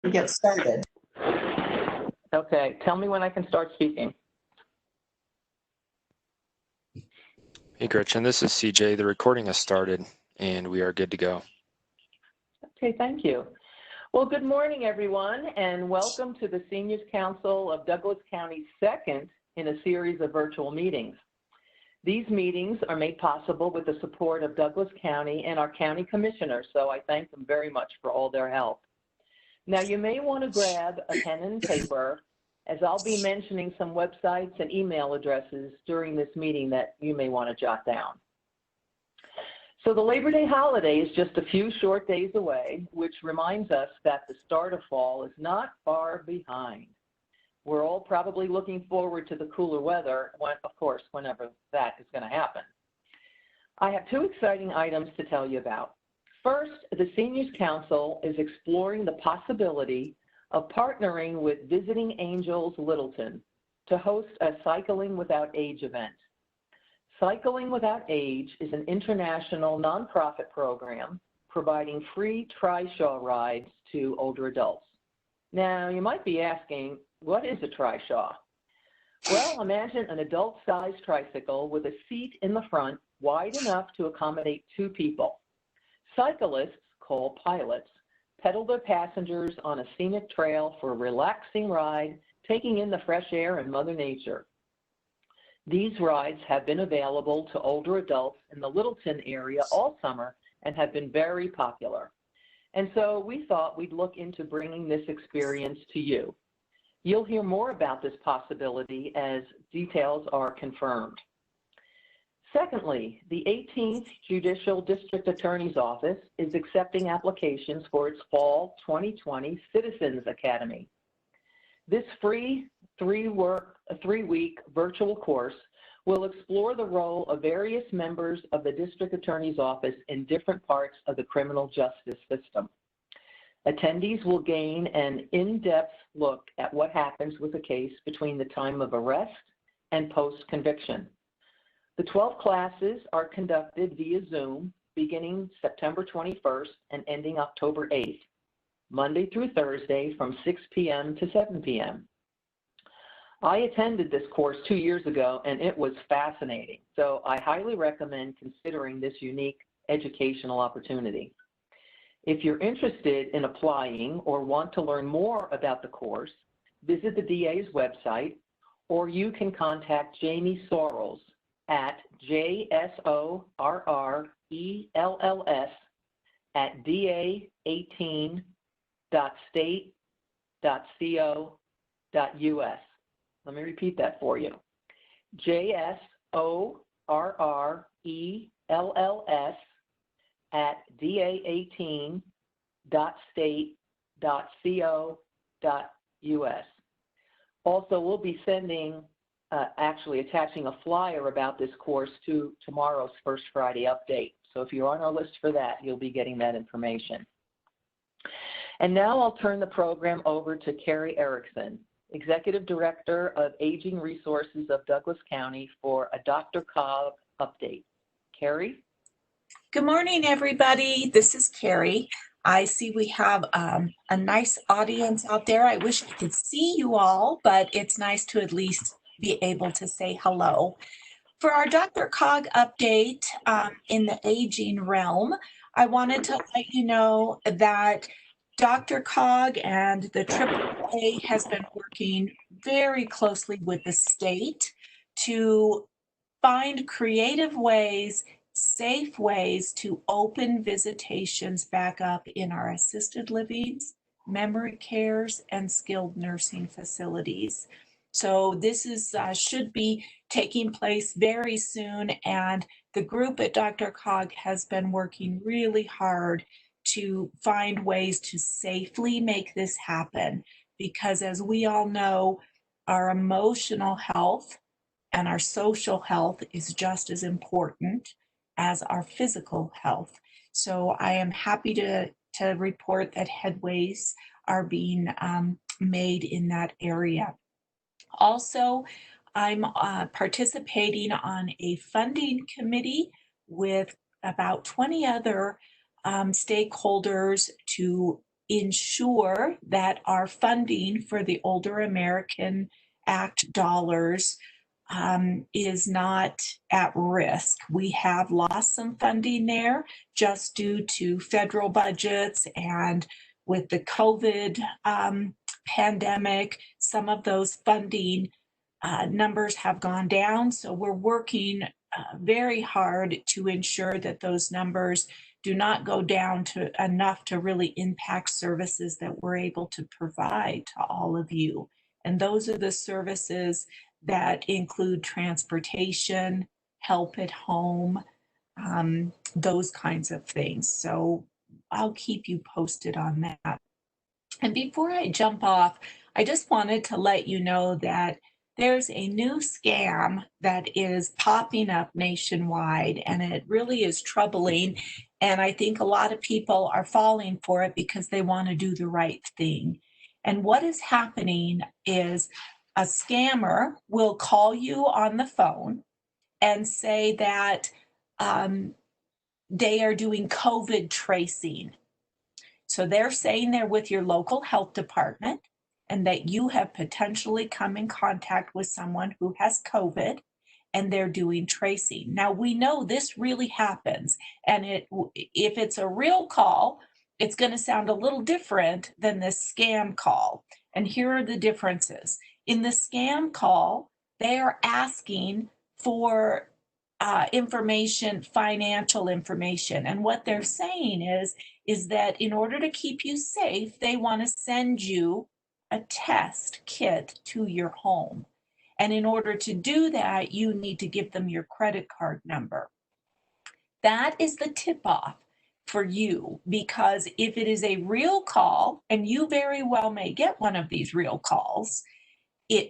Get started. Okay, tell me when I can start speaking. Hey Gretchen, this is CJ. The recording has started and we are good to go. Okay, thank you. Well, good morning, everyone, and welcome to the Seniors Council of Douglas County's second in a series of virtual meetings. These meetings are made possible with the support of Douglas County and our county commissioners, so I thank them very much for all their help. Now, you may want to grab a pen and paper, as I'll be mentioning some websites and email addresses during this meeting that you may want to jot down. So the Labor Day holiday is just a few short days away, which reminds us that the start of fall is not far behind. We're all probably looking forward to the cooler weather, of course, whenever that is going to happen. I have two exciting items to tell you about. First, the Seniors Council is exploring the possibility of partnering with Visiting Angels Littleton to host a Cycling Without Age event. Cycling Without Age is an international nonprofit program providing free trishaw rides to older adults. Now, you might be asking, what is a trishaw? Well, imagine an adult-sized tricycle with a seat in the front wide enough to accommodate two people. Cyclists, called pilots, pedal their passengers on a scenic trail for a relaxing ride, taking in the fresh air and Mother Nature. These rides have been available to older adults in the Littleton area all summer and have been very popular. And so we thought we'd look into bringing this experience to you. You'll hear more about this possibility as details are confirmed. Secondly, the 18th Judicial District Attorney's Office is accepting applications for its Fall 2020 Citizens Academy. This free three-week virtual course will explore the role of various members of the District Attorney's Office in different parts of the criminal justice system. Attendees will gain an in-depth look at what happens with a case between the time of arrest and post-conviction. The 12 classes are conducted via Zoom beginning September 21st and ending October 8th, Monday through Thursday from 6 p.m. to 7 p.m. I attended this course 2 years ago and it was fascinating, so I highly recommend considering this unique educational opportunity. If you're interested in applying or want to learn more about the course, visit the DA's website, or you can contact Jamie Sorrells at JSORRELLS@da18.state.co.us. Let me repeat that for you. JSORRELLS@da18.state.co.us. Also, we'll be sending, actually attaching a flyer about this course to tomorrow's First Friday update. So if you're on our list for that, you'll be getting that information. And now I'll turn the program over to Carrie Erickson, Executive Director of Aging Resources of Douglas County, for a DRCOG update. Carrie? Good morning, everybody. This is Carrie. I see we have a nice audience out there. I wish I could see you all, but it's nice to at least be able to say hello. For our DRCOG update in the aging realm, I wanted to let you know that DRCOG and the AAA has been working very closely with the state to find creative ways, safe ways to open visitations back up in our assisted livings, memory cares, and skilled nursing facilities. So this is should be taking place very soon, and the group at DRCOG has been working really hard to find ways to safely make this happen, because as we all know, our emotional health and our social health is just as important as our physical health. So I am happy to report that headways are being made in that area. Also, I'm participating on a funding committee with about 20 other stakeholders to ensure that our funding for the Older American Act dollars is not at risk. We have lost some funding there just due to federal budgets, and with the COVID pandemic, some of those funding numbers have gone down. So we're working very hard to ensure that those numbers do not go down to enough to really impact services that we're able to provide to all of you. And those are the services that include transportation, help at home, those kinds of things. So I'll keep you posted on that. And before I jump off, I just wanted to let you know that there's a new scam that is popping up nationwide, and it really is troubling. And I think a lot of people are falling for it because they want to do the right thing. And what is happening is a scammer will call you on the phone and say that they are doing COVID tracing. So they're saying they're with your local health department and that you have potentially come in contact with someone who has COVID, and they're doing tracing. Now, we know this really happens, and if it's a real call, it's going to sound a little different than this scam call. And here are the differences. In the scam call, they are asking for information, financial information. And what they're saying is that in order to keep you safe, they want to send you a test kit to your home. And in order to do that, you need to give them your credit card number. That is the tip-off for you, because if it is a real call, and you very well may get one of these real calls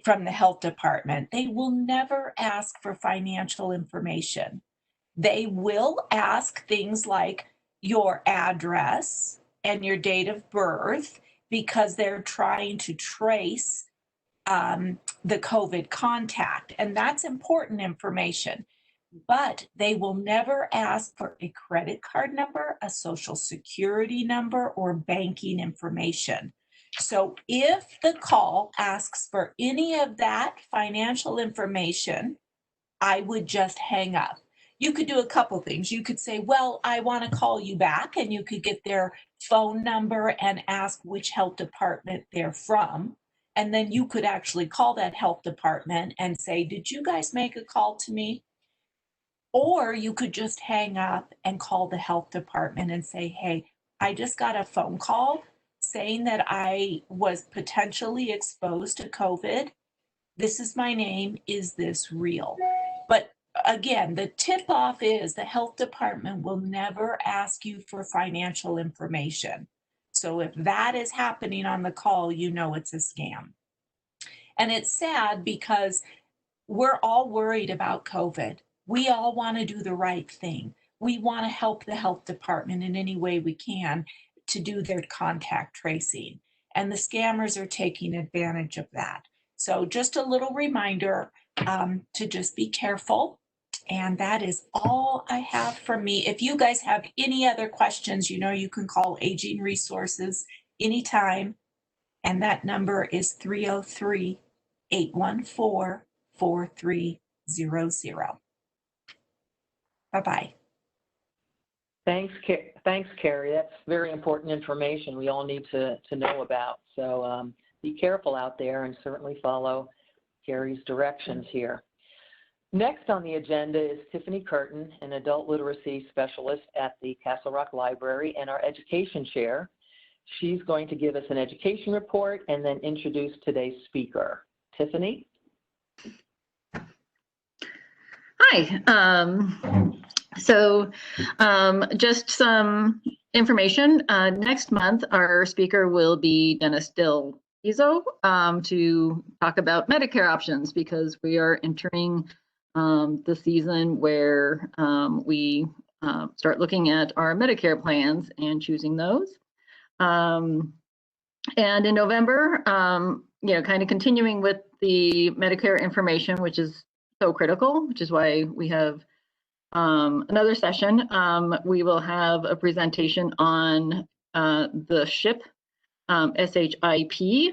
from the health department, they will never ask for financial information. They will ask things like your address and your date of birth, because they're trying to trace the COVID contact, and that's important information. But they will never ask for a credit card number, a social security number, or banking information. So if the call asks for any of that financial information, I would just hang up. You could do a couple things. You could say, well, I want to call you back, and you could get their phone number and ask which health department they're from. And then you could actually call that health department and say, did you guys make a call to me? Or you could just hang up and call the health department and say, hey, I just got a phone call saying that I was potentially exposed to COVID. This is my name. Is this real? But again, the tip-off is the health department will never ask you for financial information. So if that is happening on the call, you know it's a scam. And it's sad because we're all worried about COVID. We all want to do the right thing. We want to help the health department in any way we can to do their contact tracing. And the scammers are taking advantage of that. So just a little reminder to just be careful. And that is all I have for me. If you guys have any other questions, you know you can call Aging Resources anytime. And that number is 303-814-4300. Bye-bye. Thanks, Carrie. That's very important information we all need to know about. So be careful out there and certainly follow Carrie's directions here. Next on the agenda is Tiffany Curtin, an adult literacy specialist at the Castle Rock Library and our education chair. She's going to give us an education report and then introduce today's speaker. Tiffany? Hi. Just some information. Next month, our speaker will be Dennis Del Pizzo to talk about Medicare options, because we are entering the season where we start looking at our Medicare plans and choosing those. And in November, kind of continuing with the Medicare information, which is so critical, which is why we have another session. We will have a presentation on the SHIP SHIP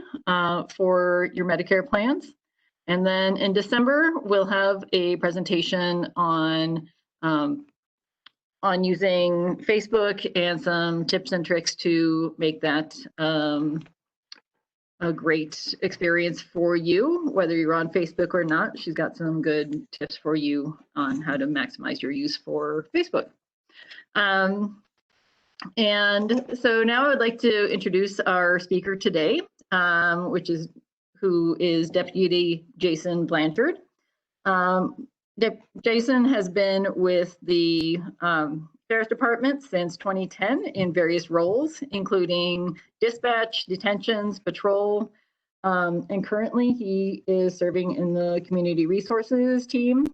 for your Medicare plans. And then in December, we'll have a presentation on using Facebook and some tips and tricks to make that a great experience for you, whether you're on Facebook or not. She's got some good tips for you on how to maximize your use for Facebook. And so now I would like to introduce our speaker today, who is Deputy Jason Blanchard. Jason has been with the Sheriff's Department since 2010 in various roles, including dispatch, detentions, patrol, and currently he is serving in the Community Resources team,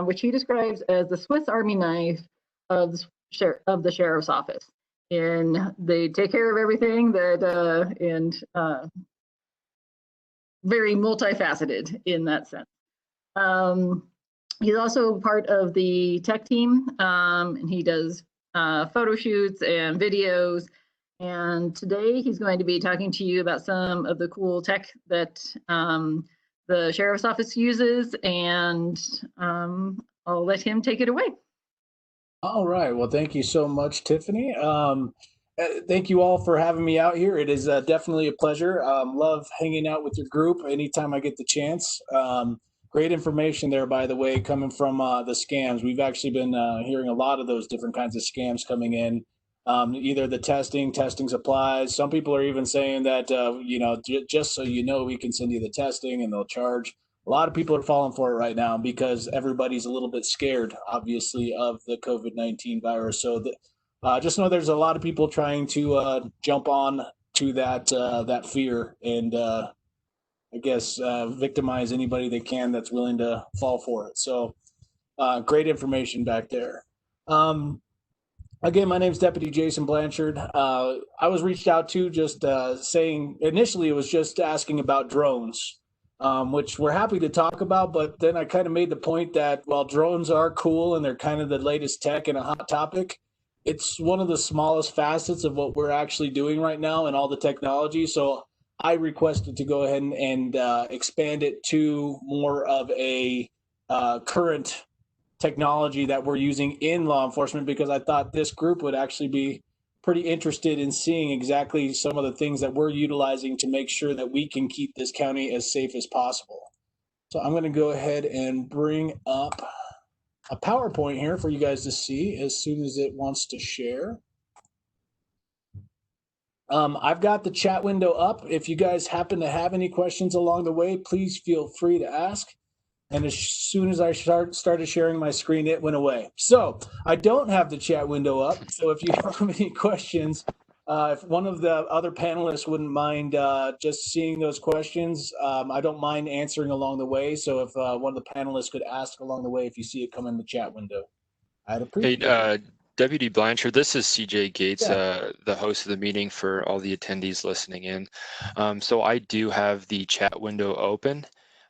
which he describes as the Swiss Army knife of the Sheriff's Office. And they take care of everything and very multifaceted in that sense. He's also part of the tech team, and he does photo shoots and videos. And today he's going to be talking to you about some of the cool tech that the Sheriff's Office uses, and I'll let him take it away. All right. Well, thank you so much, Tiffany. Thank you all for having me out here. It is definitely a pleasure. Love hanging out with your group anytime I get the chance. Great information there, by the way, coming from the scams. We've actually been hearing a lot of those different kinds of scams coming in. Either the testing supplies. Some people are even saying that, just so you know, we can send you the testing and they'll charge. A lot of people are falling for it right now because everybody's a little bit scared, obviously, of the COVID-19 virus. So just know there's a lot of people trying to jump on to that fear and I guess victimize anybody they can that's willing to fall for it. So great information back there. Again, my name is Deputy Jason Blanchard. I was reached out to just saying, initially it was just asking about drones, which we're happy to talk about, but then I kind of made the point that while drones are cool and they're kind of the latest tech and a hot topic, it's one of the smallest facets of what we're actually doing right now and all the technology. So I requested to go ahead and expand it to more of a current technology that we're using in law enforcement, because I thought this group would actually be pretty interested in seeing exactly some of the things that we're utilizing to make sure that we can keep this county as safe as possible. So I'm going to go ahead and bring up a PowerPoint here for you guys to see as soon as it wants to share. I've got the chat window up. If you guys happen to have any questions along the way, please feel free to ask. And as soon as I started sharing my screen, it went away. So I don't have the chat window up. So if you have any questions, if one of the other panelists wouldn't mind just seeing those questions, I don't mind answering along the way. So if one of the panelists could ask along the way if you see it come in the chat window, I'd appreciate it. Deputy Blanchard, this is CJ Gates, the host of the meeting for all the attendees listening in. So I do have the chat window open.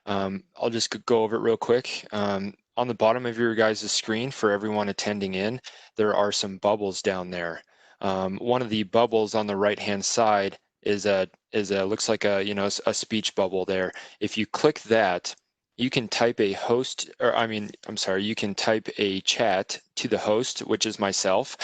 I'll just go over it real quick. On the bottom of your guys' screen for everyone attending in, there are some bubbles down there. One of the bubbles on the right-hand side looks like a speech bubble there. If you click that, you can type you can type a chat to the host, which is myself.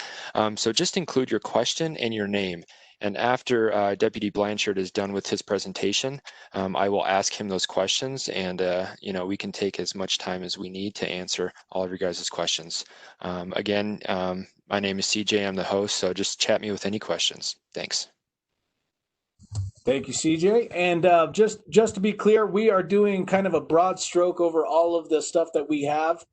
So just include your question and your name. And after Deputy Blanchard is done with his presentation, I will ask him those questions, and we can take as much time as we need to answer all of your guys' questions. Again, my name is CJ. I'm the host, so just chat me with any questions. Thanks. Thank you, CJ. And just to be clear, we are doing kind of a broad stroke over all of the stuff that we have.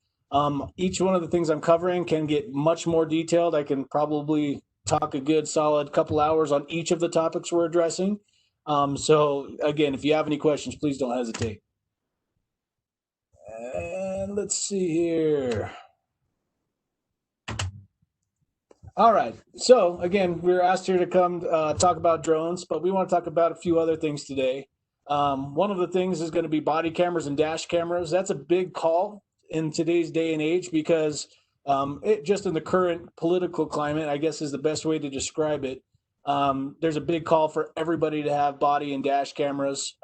Each one of the things I'm covering can get much more detailed. I can probably talk a good solid couple hours on each of the topics we're addressing. So again, if you have any questions, please don't hesitate. And let's see here. All right. So again, we were asked here to come talk about drones, but we want to talk about a few other things today. One of the things is going to be body cameras and dash cameras. That's a big call in today's day and age because it just in the current political climate, I guess is the best way to describe it. There's a big call for everybody to have body and dash cameras.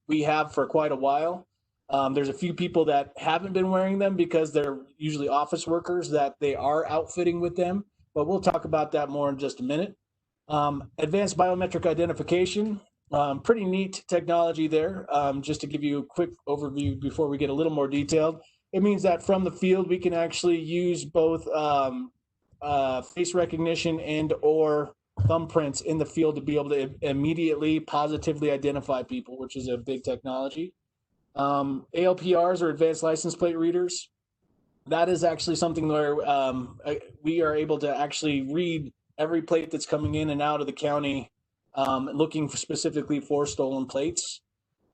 We have for quite a while. There's a few people that haven't been wearing them because they're usually office workers that they are outfitting with them, but we'll talk about that more in just a minute. Advanced biometric identification, pretty neat technology there. Just to give you a quick overview before we get a little more detailed, it means that from the field we can actually use both face recognition and or thumbprints in the field to be able to immediately positively identify people, which is a big technology. ALPRs or advanced license plate readers. That is actually something where we are able to actually read every plate that's coming in and out of the county, looking specifically for stolen plates.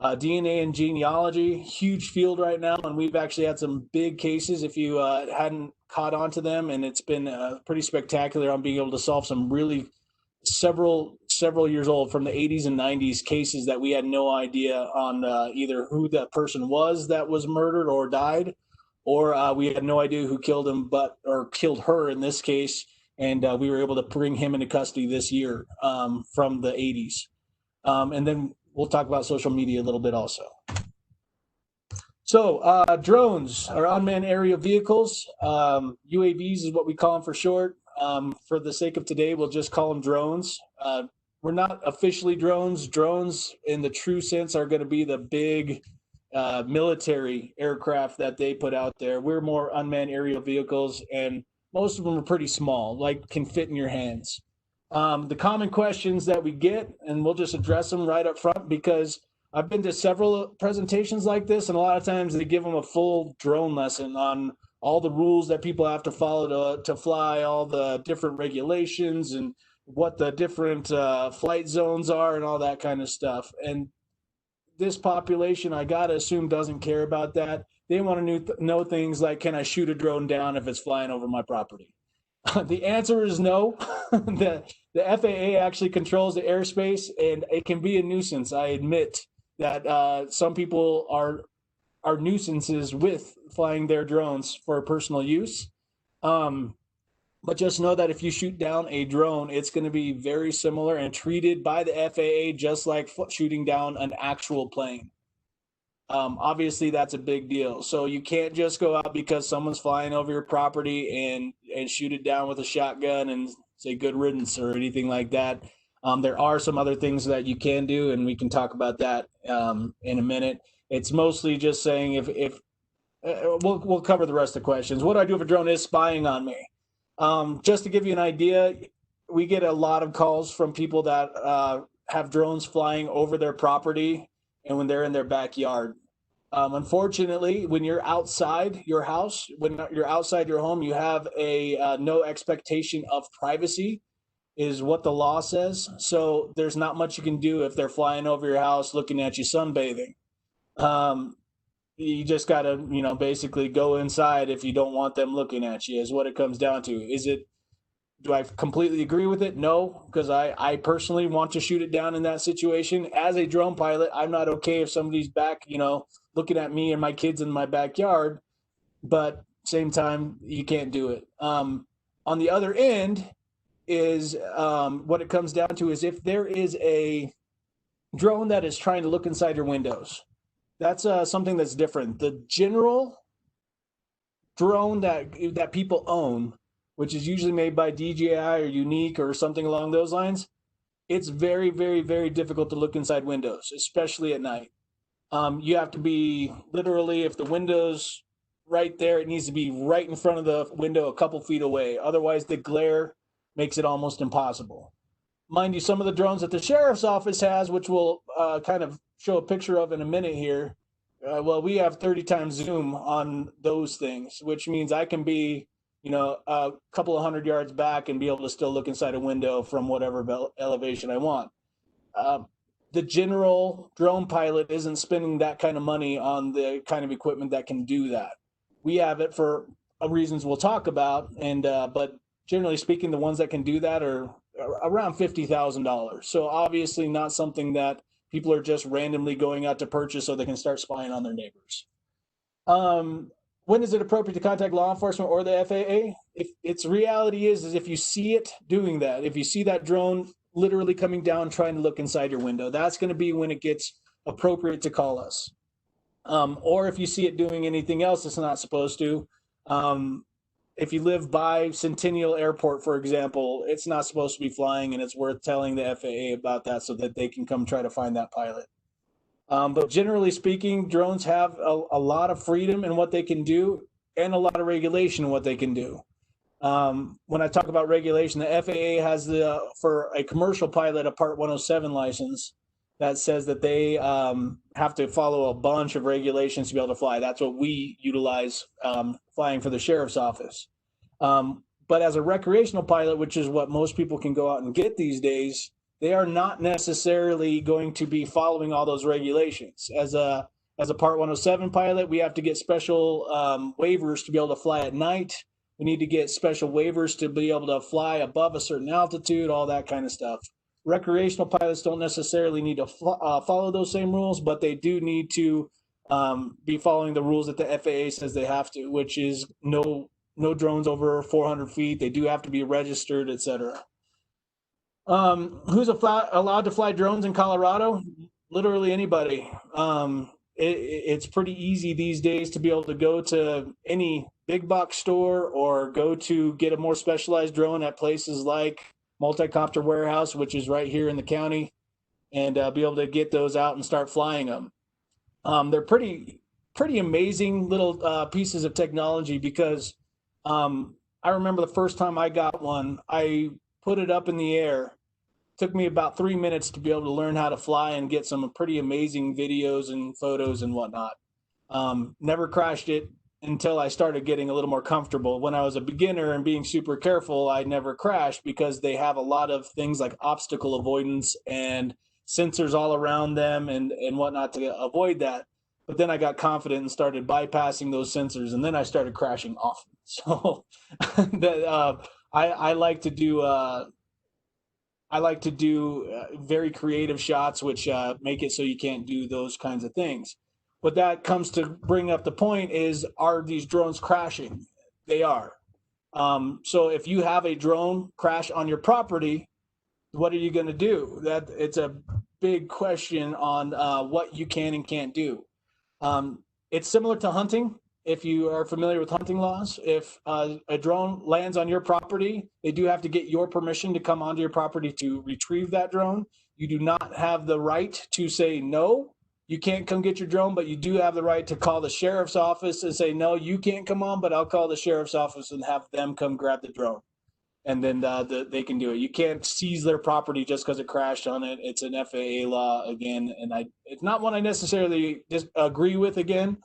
DNA and genealogy, huge field right now, and we've actually had some big cases if you hadn't caught on to them, and it's been pretty spectacular on being able to solve some really several years old from the 80s and 90s cases that we had no idea on either who that person was that was murdered or died, or we had no idea who killed him, or killed her in this case, and we were able to bring him into custody this year from the 80s. And then we'll talk about social media a little bit also. So drones are unmanned aerial vehicles. UAVs is what we call them for short. For the sake of today, we'll just call them drones. We're not officially drones. Drones in the true sense are going to be the big military aircraft that they put out there. We're more unmanned aerial vehicles, and most of them are pretty small, like can fit in your hands. The common questions that we get, and we'll just address them right up front because I've been to several presentations like this, and a lot of times they give them a full drone lesson on all the rules that people have to follow to fly, all the different regulations and what the different flight zones are and all that kind of stuff. And this population, I got to assume, doesn't care about that. They want to know things like, can I shoot a drone down if it's flying over my property? The answer is no. The FAA actually controls the airspace, and it can be a nuisance. I admit that some people are nuisances with flying their drones for personal use. But just know that if you shoot down a drone, it's going to be very similar and treated by the FAA just like shooting down an actual plane. Obviously, that's a big deal. So you can't just go out because someone's flying over your property and shoot it down with a shotgun and say good riddance or anything like that. There are some other things that you can do, and we can talk about that in a minute. It's mostly just saying if we'll cover the rest of the questions. What do I do if a drone is spying on me? Just to give you an idea, we get a lot of calls from people that have drones flying over their property and when they're in their backyard. Unfortunately, when you're outside your house, when you're outside your home, you have a no expectation of privacy is what the law says. So there's not much you can do if they're flying over your house looking at you sunbathing. You just got to, basically go inside if you don't want them looking at you is what it comes down to. Do I completely agree with it? No, because I personally want to shoot it down in that situation. As a drone pilot, I'm not okay if somebody's back, looking at me and my kids in my backyard, but same time, you can't do it. On the other end is what it comes down to is if there is a drone that is trying to look inside your windows. That's something that's different. The general drone that people own, which is usually made by DJI or Unique or something along those lines, it's very, very, very difficult to look inside windows, especially at night. You have to be literally, if the window's right there, it needs to be right in front of the window a couple feet away. Otherwise, the glare makes it almost impossible. Mind you, some of the drones that the sheriff's office has, which we'll kind of show a picture of in a minute here, we have 30 times zoom on those things, which means I can be, a couple of 100 yards back and be able to still look inside a window from whatever elevation I want. The general drone pilot isn't spending that kind of money on the kind of equipment that can do that. We have it for reasons we'll talk about, and but generally speaking, the ones that can do that are around $50,000. So obviously not something that people are just randomly going out to purchase so they can start spying on their neighbors. When is it appropriate to contact law enforcement or the FAA? If its reality is if you see it doing that, if you see that drone literally coming down trying to look inside your window. That's going to be when it gets appropriate to call us. Or if you see it doing anything else it's not supposed to. If you live by Centennial Airport, for example, it's not supposed to be flying, and it's worth telling the FAA about that so that they can come try to find that pilot. But generally speaking, drones have a lot of freedom in what they can do and a lot of regulation in what they can do. When I talk about regulation, the FAA has for a commercial pilot, a Part 107 license that says that they have to follow a bunch of regulations to be able to fly. That's what we utilize flying for the sheriff's office. But as a recreational pilot, which is what most people can go out and get these days, they are not necessarily going to be following all those regulations. As a Part 107 pilot, we have to get special waivers to be able to fly at night. We need to get special waivers to be able to fly above a certain altitude, all that kind of stuff. Recreational pilots don't necessarily need to follow those same rules, but they do need to be following the rules that the FAA says they have to, which is no drones over 400 feet. They do have to be registered, etc. Who's allowed to fly drones in Colorado? Literally anybody. It's pretty easy these days to be able to go to any big box store or go to get a more specialized drone at places like Multicopter Warehouse, which is right here in the county, and be able to get those out and start flying them. They're pretty amazing little pieces of technology because I remember the first time I got one, I put it up in the air. It took me about 3 minutes to be able to learn how to fly and get some pretty amazing videos and photos and whatnot. Never crashed it until I started getting a little more comfortable. When I was a beginner and being super careful, I never crashed because they have a lot of things like obstacle avoidance and sensors all around them and whatnot to avoid that. But then I got confident and started bypassing those sensors, and then I started crashing often. So I like to do very creative shots, which make it so you can't do those kinds of things. What that comes to bring up the point is, are these drones crashing? They are. So if you have a drone crash on your property, what are you going to do? That it's a big question on what you can and can't do. It's similar to hunting. If you are familiar with hunting laws, if a drone lands on your property, they do have to get your permission to come onto your property to retrieve that drone. You do not have the right to say, no, you can't come get your drone, but you do have the right to call the sheriff's office and say, no, you can't come on, but I'll call the sheriff's office and have them come grab the drone. And then they can do it. You can't seize their property just because it crashed on it. It's an FAA law again, and it's not one I necessarily agree with again,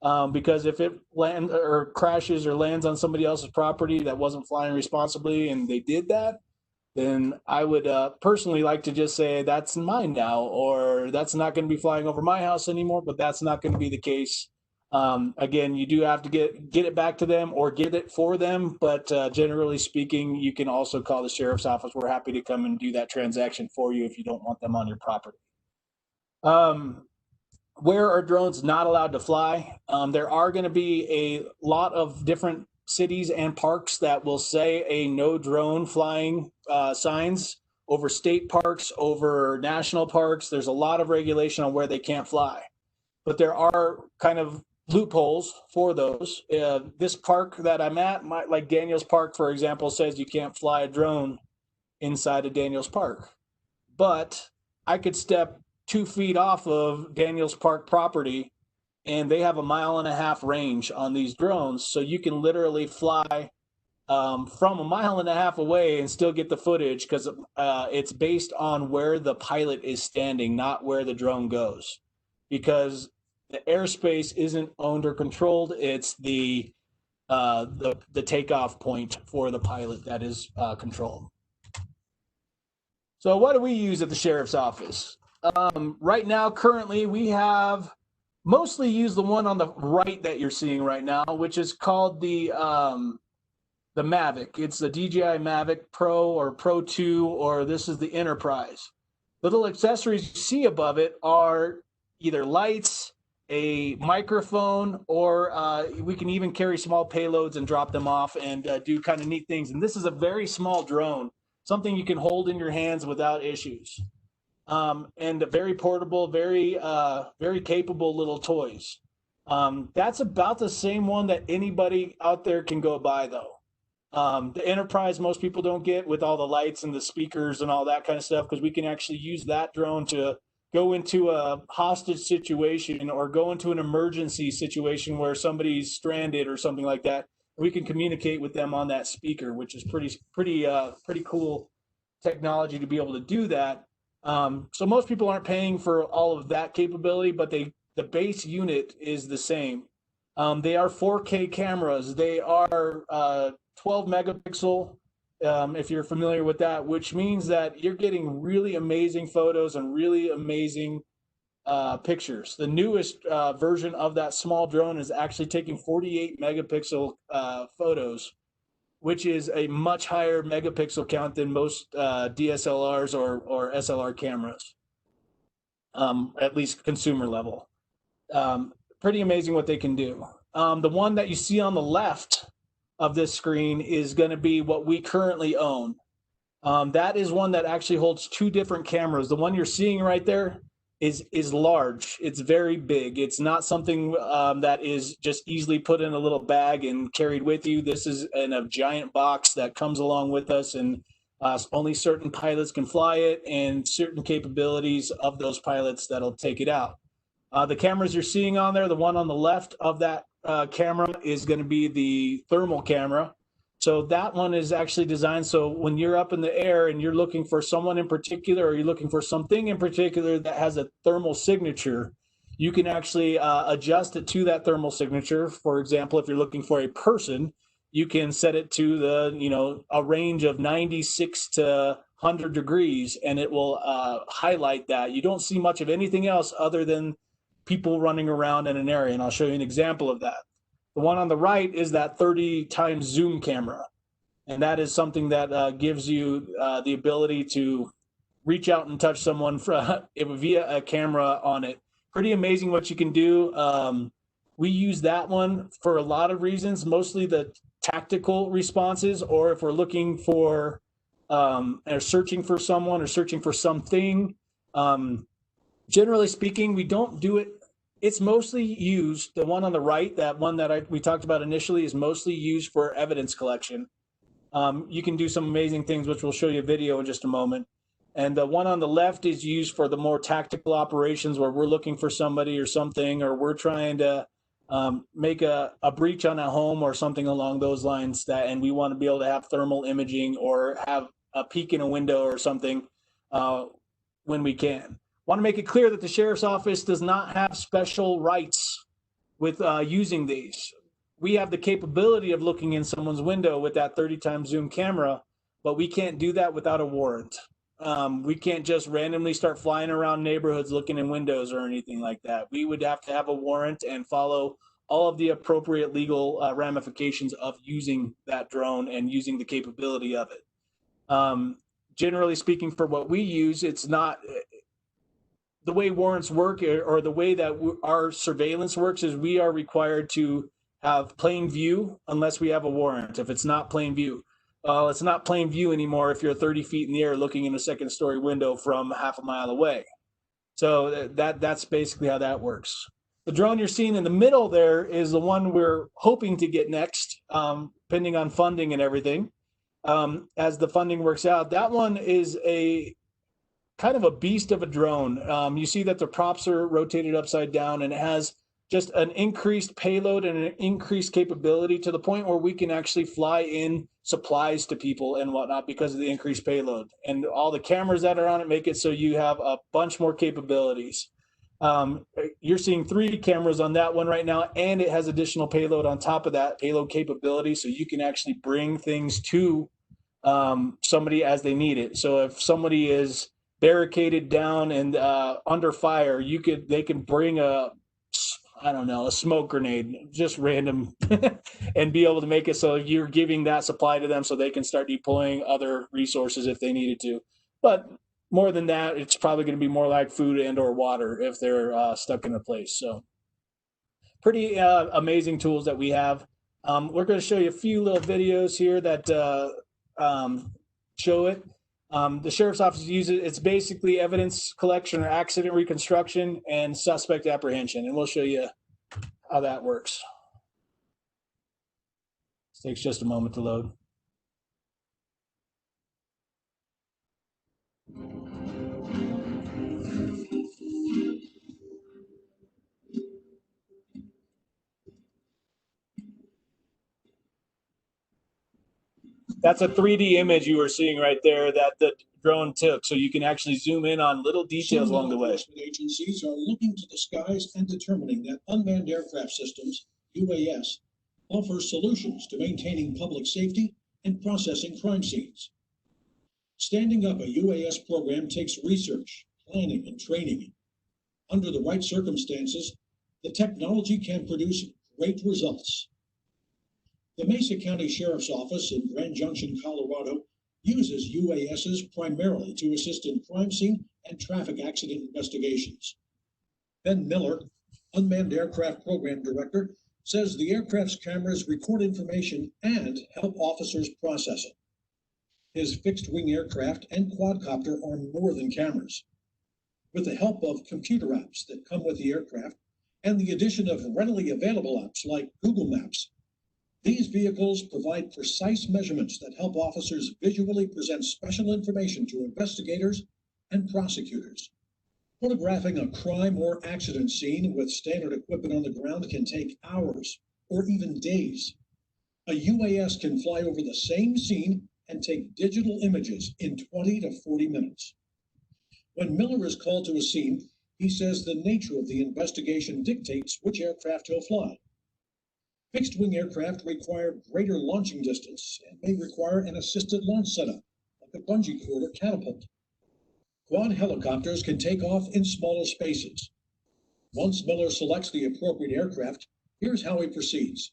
because if it lands or crashes or lands on somebody else's property that wasn't flying responsibly and they did that, then I would personally like to just say that's mine now, or that's not going to be flying over my house anymore. But that's not going to be the case. Again, you do have to get it back to them or get it for them. But generally speaking, you can also call the sheriff's office. We're happy to come and do that transaction for you if you don't want them on your property. Where are drones not allowed to fly? There are going to be a lot of different cities and parks that will say a no drone flying signs over state parks, over national parks. There's a lot of regulation on where they can't fly. But there are kind of loopholes for those. This park that I'm at, like Daniels Park, for example, says you can't fly a drone inside of Daniels Park. But I could step 2 feet off of Daniels Park property, and they have a 1.5 mile range on these drones. So you can literally fly from 1.5 miles away and still get the footage, because it's based on where the pilot is standing, not where the drone goes. Because the airspace isn't owned or controlled. It's the takeoff point for the pilot that is controlled. So what do we use at the sheriff's office? Right now, currently, we have mostly used the one on the right that you're seeing right now, which is called the Mavic. It's the DJI Mavic Pro or Pro 2, or this is the Enterprise. Little accessories you see above it are either lights, a microphone, or we can even carry small payloads and drop them off and do kind of neat things. And this is a very small drone. something you can hold in your hands without issues. And very portable, very capable little toys. That's about the same one that anybody out there can go buy, though. The Enterprise, most people don't get with all the lights and the speakers and all that kind of stuff, because we can actually use that drone to go into a hostage situation or go into an emergency situation where somebody's stranded or something like that. We can communicate with them on that speaker, which is pretty cool technology to be able to do that. So most people aren't paying for all of that capability, but the base unit is the same. They are 4K cameras. They are 12 megapixel, if you're familiar with that, which means that you're getting really amazing photos and really amazing pictures. The newest version of that small drone is actually taking 48 megapixel photos, which is a much higher megapixel count than most DSLRs or SLR cameras, at least consumer level. Pretty amazing what they can do. The one that you see on the left of this screen is going to be what we currently own. That is one that actually holds two different cameras. The one you're seeing right there is large. It's very big. It's not something that is just easily put in a little bag and carried with you. This is in a giant box that comes along with us, and only certain pilots can fly it, and certain capabilities of those pilots that'll take it out. The cameras you're seeing on there, the one on the left of that camera is going to be the thermal camera. So that one is actually designed so when you're up in the air and you're looking for someone in particular, or you're looking for something in particular that has a thermal signature, you can actually adjust it to that thermal signature. For example, if you're looking for a person, you can set it to a range of 96 to 100 degrees, and it will highlight that. You don't see much of anything else other than people running around in an area, and I'll show you an example of that. The one on the right is that 30 times zoom camera, and that is something that gives you the ability to reach out and touch someone via a camera on it. Pretty amazing what you can do. We use that one for a lot of reasons, mostly the tactical responses, or if we're looking for or searching for someone or searching for something. Generally speaking, we don't do it. It's mostly used, the one on the right, that one that we talked about initially, is mostly used for evidence collection. You can do some amazing things, which we'll show you a video in just a moment. And the one on the left is used for the more tactical operations where we're looking for somebody or something, or we're trying to make a breach on a home or something along those lines, and we want to be able to have thermal imaging or have a peek in a window or something when we can. Want to make it clear that the Sheriff's Office does not have special rights with using these. We have the capability of looking in someone's window with that 30 times zoom camera, but we can't do that without a warrant. We can't just randomly start flying around neighborhoods looking in windows or anything like that. We would have to have a warrant and follow all of the appropriate legal ramifications of using that drone and using the capability of it. Generally speaking, for what we use, it's not the way warrants work, or the way that our surveillance works is we are required to have plain view unless we have a warrant. If it's not plain view, it's not plain view anymore if you're 30 feet in the air looking in a second story window from half a mile away. So that's basically how that works. The drone you're seeing in the middle there is the one we're hoping to get next, depending on funding and everything. As the funding works out, that one is a kind of a beast of a drone. You see that the props are rotated upside down, and it has just an increased payload and an increased capability to the point where we can actually fly in supplies to people and whatnot because of the increased payload. And all the cameras that are on it make it so you have a bunch more capabilities. You're seeing 3 cameras on that one right now, and it has additional payload on top of that payload capability, so you can actually bring things to somebody as they need it. So if somebody is barricaded down and under fire, they can bring a smoke grenade, just random, and be able to make it so you're giving that supply to them so they can start deploying other resources if they needed to. But more than that, it's probably going to be more like food and or water if they're stuck in a place. So pretty amazing tools that we have. We're going to show you a few little videos here that show it. The sheriff's office uses it's basically evidence collection or accident reconstruction and suspect apprehension, and we'll show you how that works. This takes just a moment to load. That's a 3D image you were seeing right there that the drone took, so you can actually zoom in on little details along the way. Agencies are looking to the skies and determining that unmanned aircraft systems, UAS, offer solutions to maintaining public safety and processing crime scenes. Standing up a UAS program takes research, planning, and training. Under the right circumstances, the technology can produce great results. The Mesa County Sheriff's Office in Grand Junction, Colorado, uses UASs primarily to assist in crime scene and traffic accident investigations. Ben Miller, Unmanned Aircraft Program Director, says the aircraft's cameras record information and help officers process it. His fixed-wing aircraft and quadcopter are more than cameras. With the help of computer apps that come with the aircraft and the addition of readily available apps like Google Maps, these vehicles provide precise measurements that help officers visually present special information to investigators and prosecutors. Photographing a crime or accident scene with standard equipment on the ground can take hours or even days. A UAS can fly over the same scene and take digital images in 20 to 40 minutes. When Miller is called to a scene, he says the nature of the investigation dictates which aircraft he'll fly. Fixed-wing aircraft require greater launching distance and may require an assisted launch setup, like a bungee cord or catapult. Quad helicopters can take off in smaller spaces. Once Miller selects the appropriate aircraft, here's how he proceeds.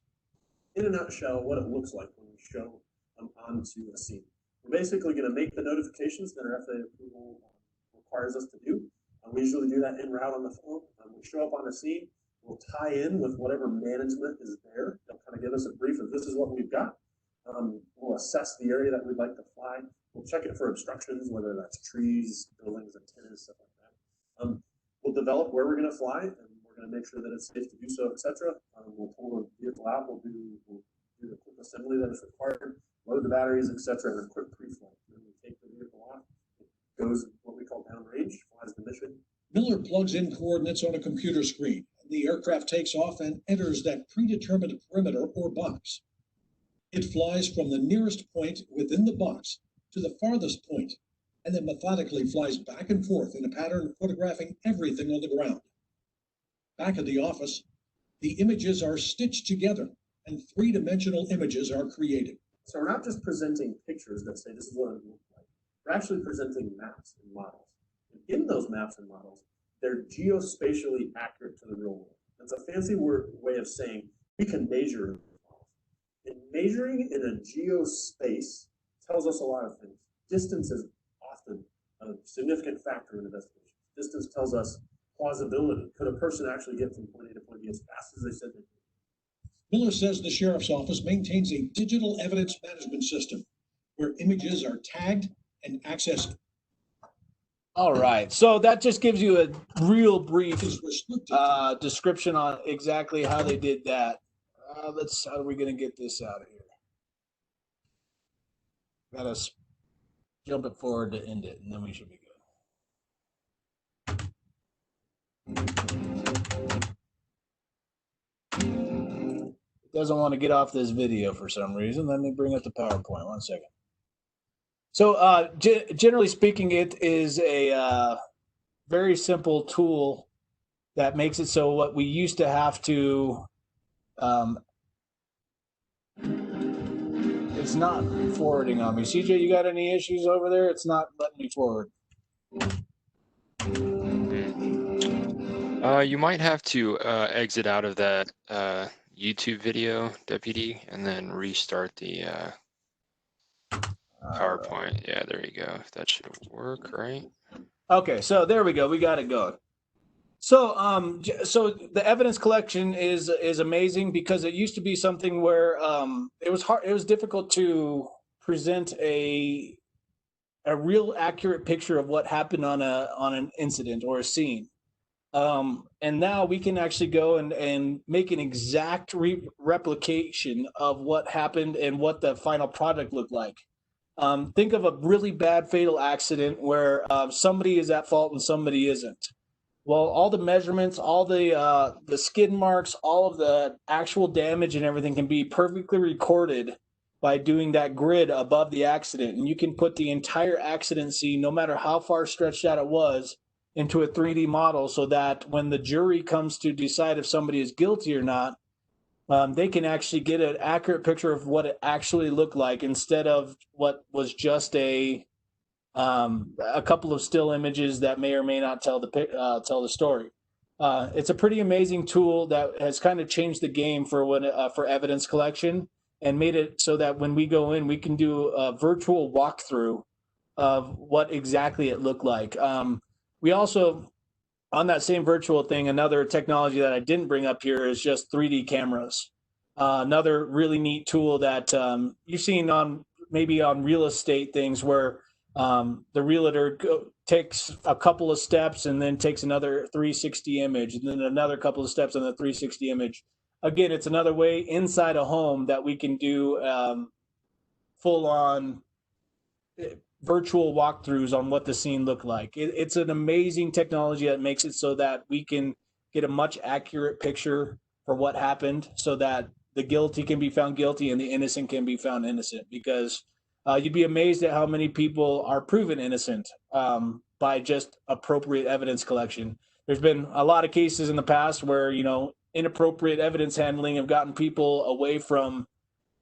In a nutshell, what it looks like when we show onto a scene. We're basically going to make the notifications that our FAA approval requires us to do. We usually do that en route on the phone. We show up on the scene. We'll tie in with whatever management is there. They'll kind of give us a brief of this is what we've got. We'll assess the area that we'd like to fly. We'll check it for obstructions, whether that's trees, buildings, antennas, stuff like that. We'll develop where we're going to fly, and we're going to make sure that it's safe to do so, etc. We'll pull the vehicle out. We'll do the quick assembly that is required, load the batteries, etc., and a quick pre-flight. Then we take the vehicle off. It goes what we call downrange, flies the mission. Miller plugs in coordinates on a computer screen. The aircraft takes off and enters that predetermined perimeter or box. It flies from the nearest point within the box to the farthest point, and then methodically flies back and forth in a pattern photographing everything on the ground. Back at the office, the images are stitched together and three-dimensional images are created. So we're not just presenting pictures that say this is what it looks like. We're actually presenting maps and models. And in those maps and models, they're geospatially accurate to the real world. That's a fancy way of saying we can measure. And measuring in a geospace tells us a lot of things. Distance is often a significant factor in investigation. Distance tells us plausibility. Could a person actually get from point A to point B as fast as they said they could? Miller says the sheriff's office maintains a digital evidence management system where images are tagged and accessed. All right, so that just gives you a real brief description on exactly how they did that. How are we going to get this out of here? Got to jump it forward to end it, and then we should be good. It doesn't want to get off this video for some reason. Let me bring up the PowerPoint. 1 second. So generally speaking, it is a very simple tool that makes it so what we used to have to, it's not forwarding on me. CJ, you got any issues over there? It's not letting me forward. You might have to exit out of that YouTube video, Deputy, and then restart the PowerPoint. Yeah, there you go. That should work, right? Okay, so there we go. We got it going. So, so the evidence collection is amazing because it used to be something where it was hard. It was difficult to present a a real accurate picture of what happened on an incident or a scene. And now we can actually go and make an exact replication of what happened and what the final product looked like. Think of a really bad fatal accident where somebody is at fault and somebody isn't. Well, all the measurements, all the skid marks, all of the actual damage and everything can be perfectly recorded by doing that grid above the accident. And you can put the entire accident scene, no matter how far stretched out it was, into a 3D model so that when the jury comes to decide if somebody is guilty or not, they can actually get an accurate picture of what it actually looked like instead of what was just a couple of still images that may or may not tell the story. It's a pretty amazing tool that has kind of changed the game for evidence collection and made it so that when we go in, we can do a virtual walkthrough of what exactly it looked like. We also, on that same virtual thing, another technology that I didn't bring up here is just 3D cameras. Another really neat tool that you've seen maybe on real estate things where the realtor takes a couple of steps and then takes another 360 image and then another couple of steps on the 360 image. Again, it's another way inside a home that we can do full-on virtual walkthroughs on what the scene looked like. It's an amazing technology that makes it so that we can get a much accurate picture for what happened so that the guilty can be found guilty and the innocent can be found innocent, because you'd be amazed at how many people are proven innocent by just appropriate evidence collection. There's been a lot of cases in the past where, inappropriate evidence handling have gotten people away from,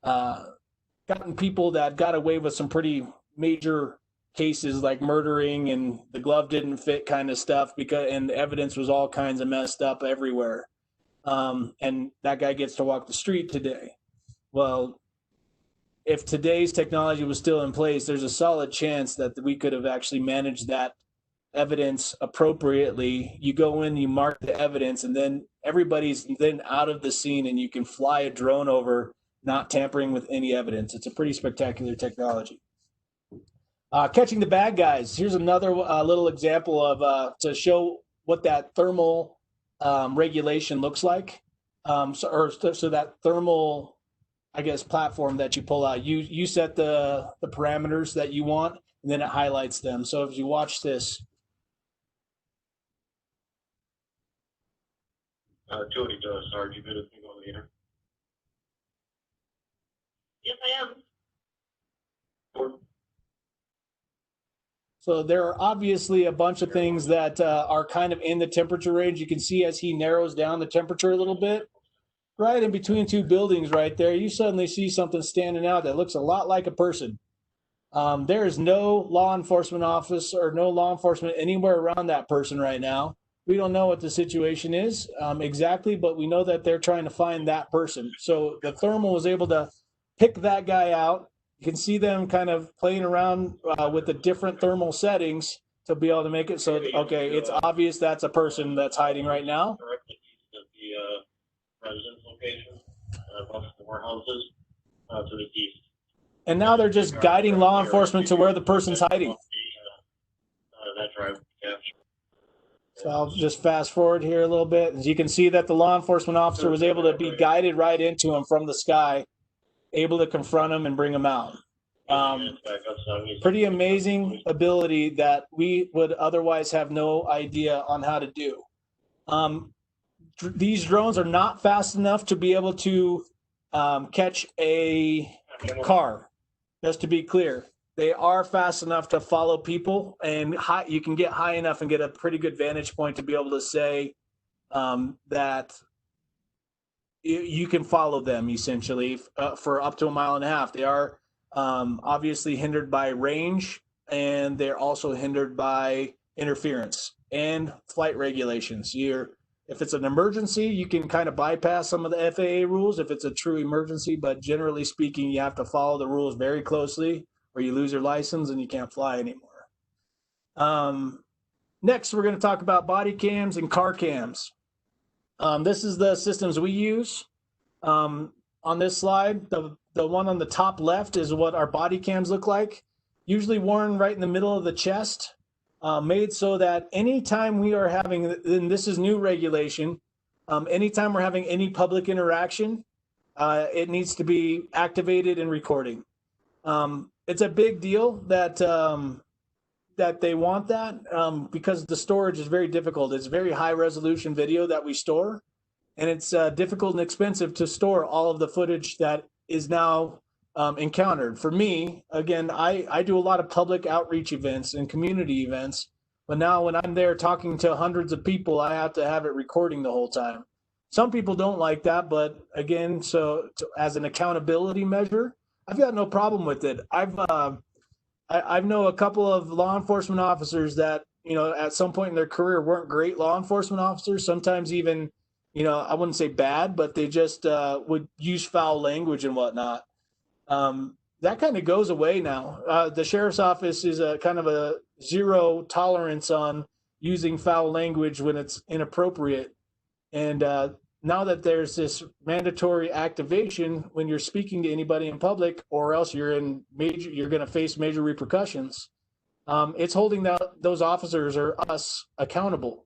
gotten people that got away with some pretty major cases like murdering and the glove didn't fit kind of stuff and the evidence was all kinds of messed up everywhere. And that guy gets to walk the street today. Well, if today's technology was still in place, there's a solid chance that we could have actually managed that evidence appropriately. You go in, you mark the evidence, and then everybody's then out of the scene and you can fly a drone over, not tampering with any evidence. It's a pretty spectacular technology. Catching the bad guys. Here's another little example of to show what that thermal regulation looks like. So that thermal, I guess, platform that you pull out, you set the parameters that you want, and then it highlights them. So if you watch this. Jody does. Sarge, you good with me going later? Yes, I am. Or so there are obviously a bunch of things that are kind of in the temperature range. You can see as he narrows down the temperature a little bit, right in between two buildings right there, you suddenly see something standing out that looks a lot like a person. There is no law enforcement office or no law enforcement anywhere around that person right now. We don't know what the situation is exactly, but we know that they're trying to find that person. So the thermal was able to pick that guy out. You can see them kind of playing around with the different thermal settings to be able to make it so, okay, it's obvious that's a person that's hiding right now. directly east of the residence location, above the warehouses, to the east. And now they're just guiding law enforcement to where the person's hiding. That drive capture. So I'll just fast forward here a little bit. As you can see that the law enforcement officer was able to be guided right into him from the sky, able to confront him and bring him out. Pretty amazing ability that we would otherwise have no idea on how to do. These drones are not fast enough to be able to catch a car, just to be clear. They are fast enough to follow people, and you can get high enough and get a pretty good vantage point to be able to say that you can follow them essentially for up to 1.5 miles. They are obviously hindered by range, and they're also hindered by interference and flight regulations. If it's an emergency, you can kind of bypass some of the FAA rules if it's a true emergency, but generally speaking, you have to follow the rules very closely or you lose your license and you can't fly anymore. Next, we're going to talk about body cams and car cams. This is the systems we use. On this slide, the one on the top left is what our body cams look like. usually worn right in the middle of the chest, made so that anytime we are having, and this is new regulation, anytime we're having any public interaction, it needs to be activated and recording. It's a big deal that that they want that because the storage is very difficult. It's very high resolution video that we store, and it's difficult and expensive to store all of the footage that is now encountered. For me, again, I do a lot of public outreach events and community events, but now when I'm there talking to hundreds of people, I have to have it recording the whole time. Some people don't like that, but again, as an accountability measure, I've got no problem with it. I've know a couple of law enforcement officers that, you know, at some point in their career weren't great law enforcement officers, sometimes even, you know, I wouldn't say bad, but they just would use foul language and whatnot. That kind of goes away now. The sheriff's office is a kind of a zero tolerance on using foul language when it's inappropriate. And now that there's this mandatory activation when you're speaking to anybody in public, or else you're going to face major repercussions, it's holding those officers or us accountable.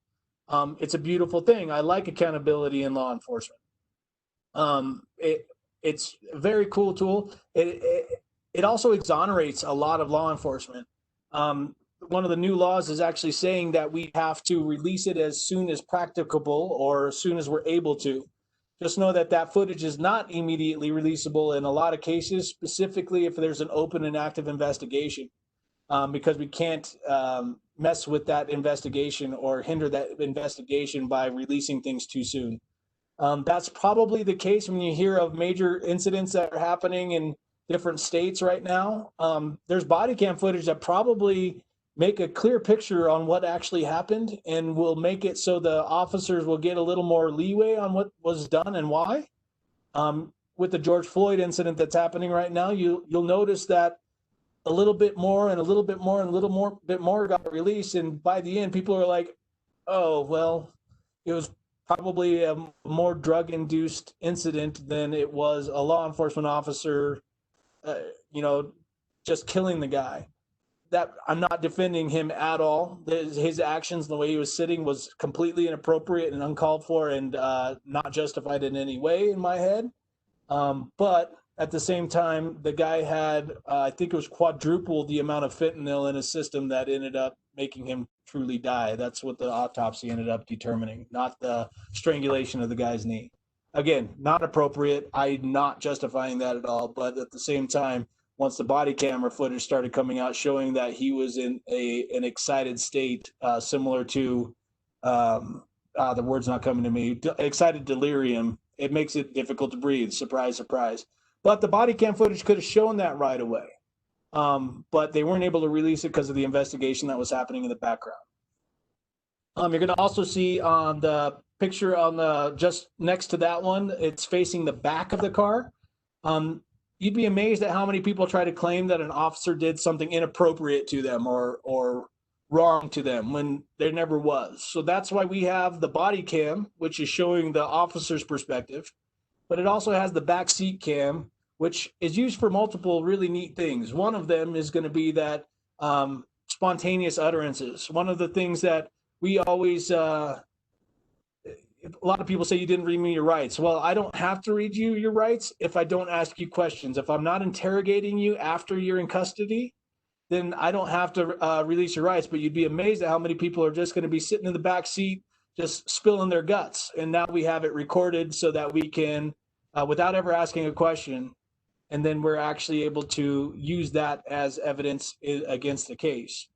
It's a beautiful thing. I like accountability in law enforcement. It's a very cool tool. It also exonerates a lot of law enforcement. One of the new laws is actually saying that we have to release it as soon as practicable or as soon as we're able to. Just know that that footage is not immediately releasable in a lot of cases, specifically if there's an open and active investigation, because we can't mess with that investigation or hinder that investigation by releasing things too soon. That's probably the case when you hear of major incidents that are happening in different states right now. There's body cam footage that probably make a clear picture on what actually happened and will make it so the officers will get a little more leeway on what was done and why. With the George Floyd incident that's happening right now, you'll notice that a little bit more and a little bit more and a little bit more got released, and by the end people are like, oh well, it was probably a more drug-induced incident than it was a law enforcement officer just killing the guy. That I'm not defending him at all. His actions, the way he was sitting, was completely inappropriate and uncalled for, and not justified in any way in my head. But at the same time, the guy had, I think it was quadruple the amount of fentanyl in his system that ended up making him truly die. That's what the autopsy ended up determining, not the strangulation of the guy's knee. Again, not appropriate. I'm not justifying that at all. But at the same time, once the body camera footage started coming out showing that he was in an excited state, similar to, the word's not coming to me, excited delirium, it makes it difficult to breathe. Surprise, surprise. But the body cam footage could have shown that right away. But they weren't able to release it because of the investigation that was happening in the background. You're going to also see on the picture on the just next to that one, it's facing the back of the car. You'd be amazed at how many people try to claim that an officer did something inappropriate to them or wrong to them when there never was. So that's why we have the body cam, which is showing the officer's perspective, but it also has the back seat cam, which is used for multiple really neat things. One of them is going to be that spontaneous utterances. One of the things that we always, a lot of people say, you didn't read me your rights. Well, I don't have to read you your rights if I don't ask you questions. If I'm not interrogating you after you're in custody, then I don't have to release your rights. But you'd be amazed at how many people are just going to be sitting in the back seat, just spilling their guts. And now we have it recorded so that we can, without ever asking a question, and then we're actually able to use that as evidence against the case.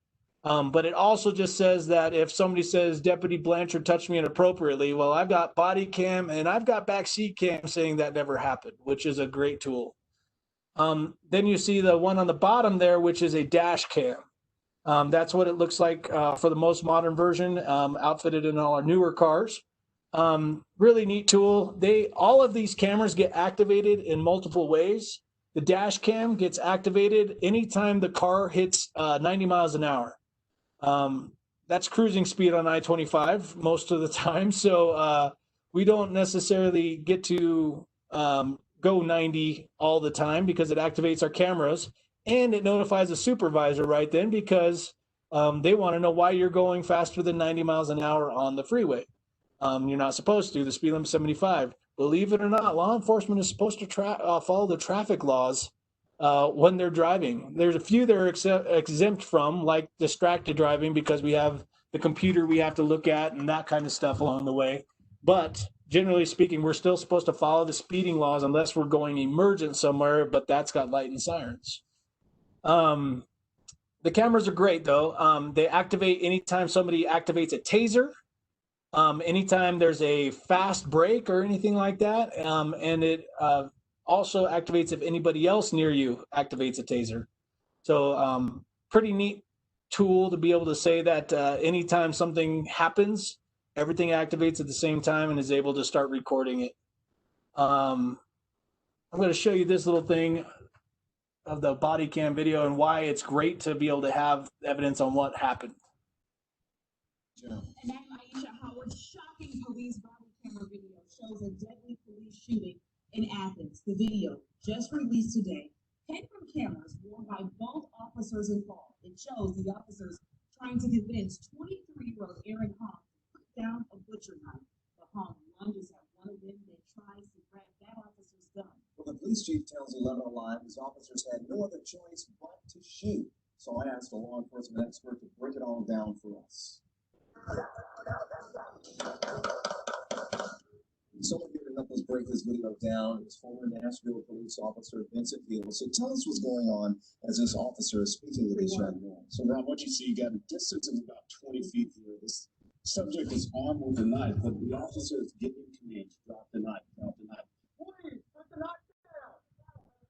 But it also just says that if somebody says Deputy Blanchard touched me inappropriately, well, I've got body cam and I've got backseat cam saying that never happened, which is a great tool. Then you see the one on the bottom there, which is a dash cam. That's what it looks like for the most modern version, outfitted in all our newer cars. Really neat tool. All of these cameras get activated in multiple ways. The dash cam gets activated anytime the car hits 90 miles an hour. That's cruising speed on I-25 most of the time. So we don't necessarily get to go 90 all the time because it activates our cameras. and it notifies the supervisor right then because they want to know why you're going faster than 90 miles an hour on the freeway. You're not supposed to. The speed limit 75. Believe it or not, law enforcement is supposed to follow the traffic laws when they're driving. There's a few that are exempt from, like distracted driving, because we have the computer we have to look at and that kind of stuff along the way. But generally speaking, we're still supposed to follow the speeding laws unless we're going emergent somewhere, but that's got light and sirens. The cameras are great, though. They activate anytime somebody activates a taser, anytime there's a fast break or anything like that. And it also activates if anybody else near you activates a taser. So pretty neat tool to be able to say that anytime something happens, everything activates at the same time and is able to start recording it. I'm going to show you this little thing of the body cam video and why it's great to be able to have evidence on what happened. And now Aisha Howard's shocking police body camera video shows a deadly police shooting in Athens. The video, just released today, hid from cameras worn by both officers involved. It shows the officers trying to convince 23-year-old Aaron Hong to put down a butcher knife. The Hong lunges at one of them, then tries to grab that officer's gun. Well, the police chief tells 11 Alive his officers had no other choice but to shoot. So I asked a law enforcement expert to break it all down for us. Someone here to help us break this video down is former Nashville police officer Vincent Hill. So tell us what's going on as this officer is speaking with this young man. So Ron, what you see, you got a distance of about 20 feet here. This subject is armed with a knife, but the officer is giving command to drop the knife, drop the knife. Please, put the knife down.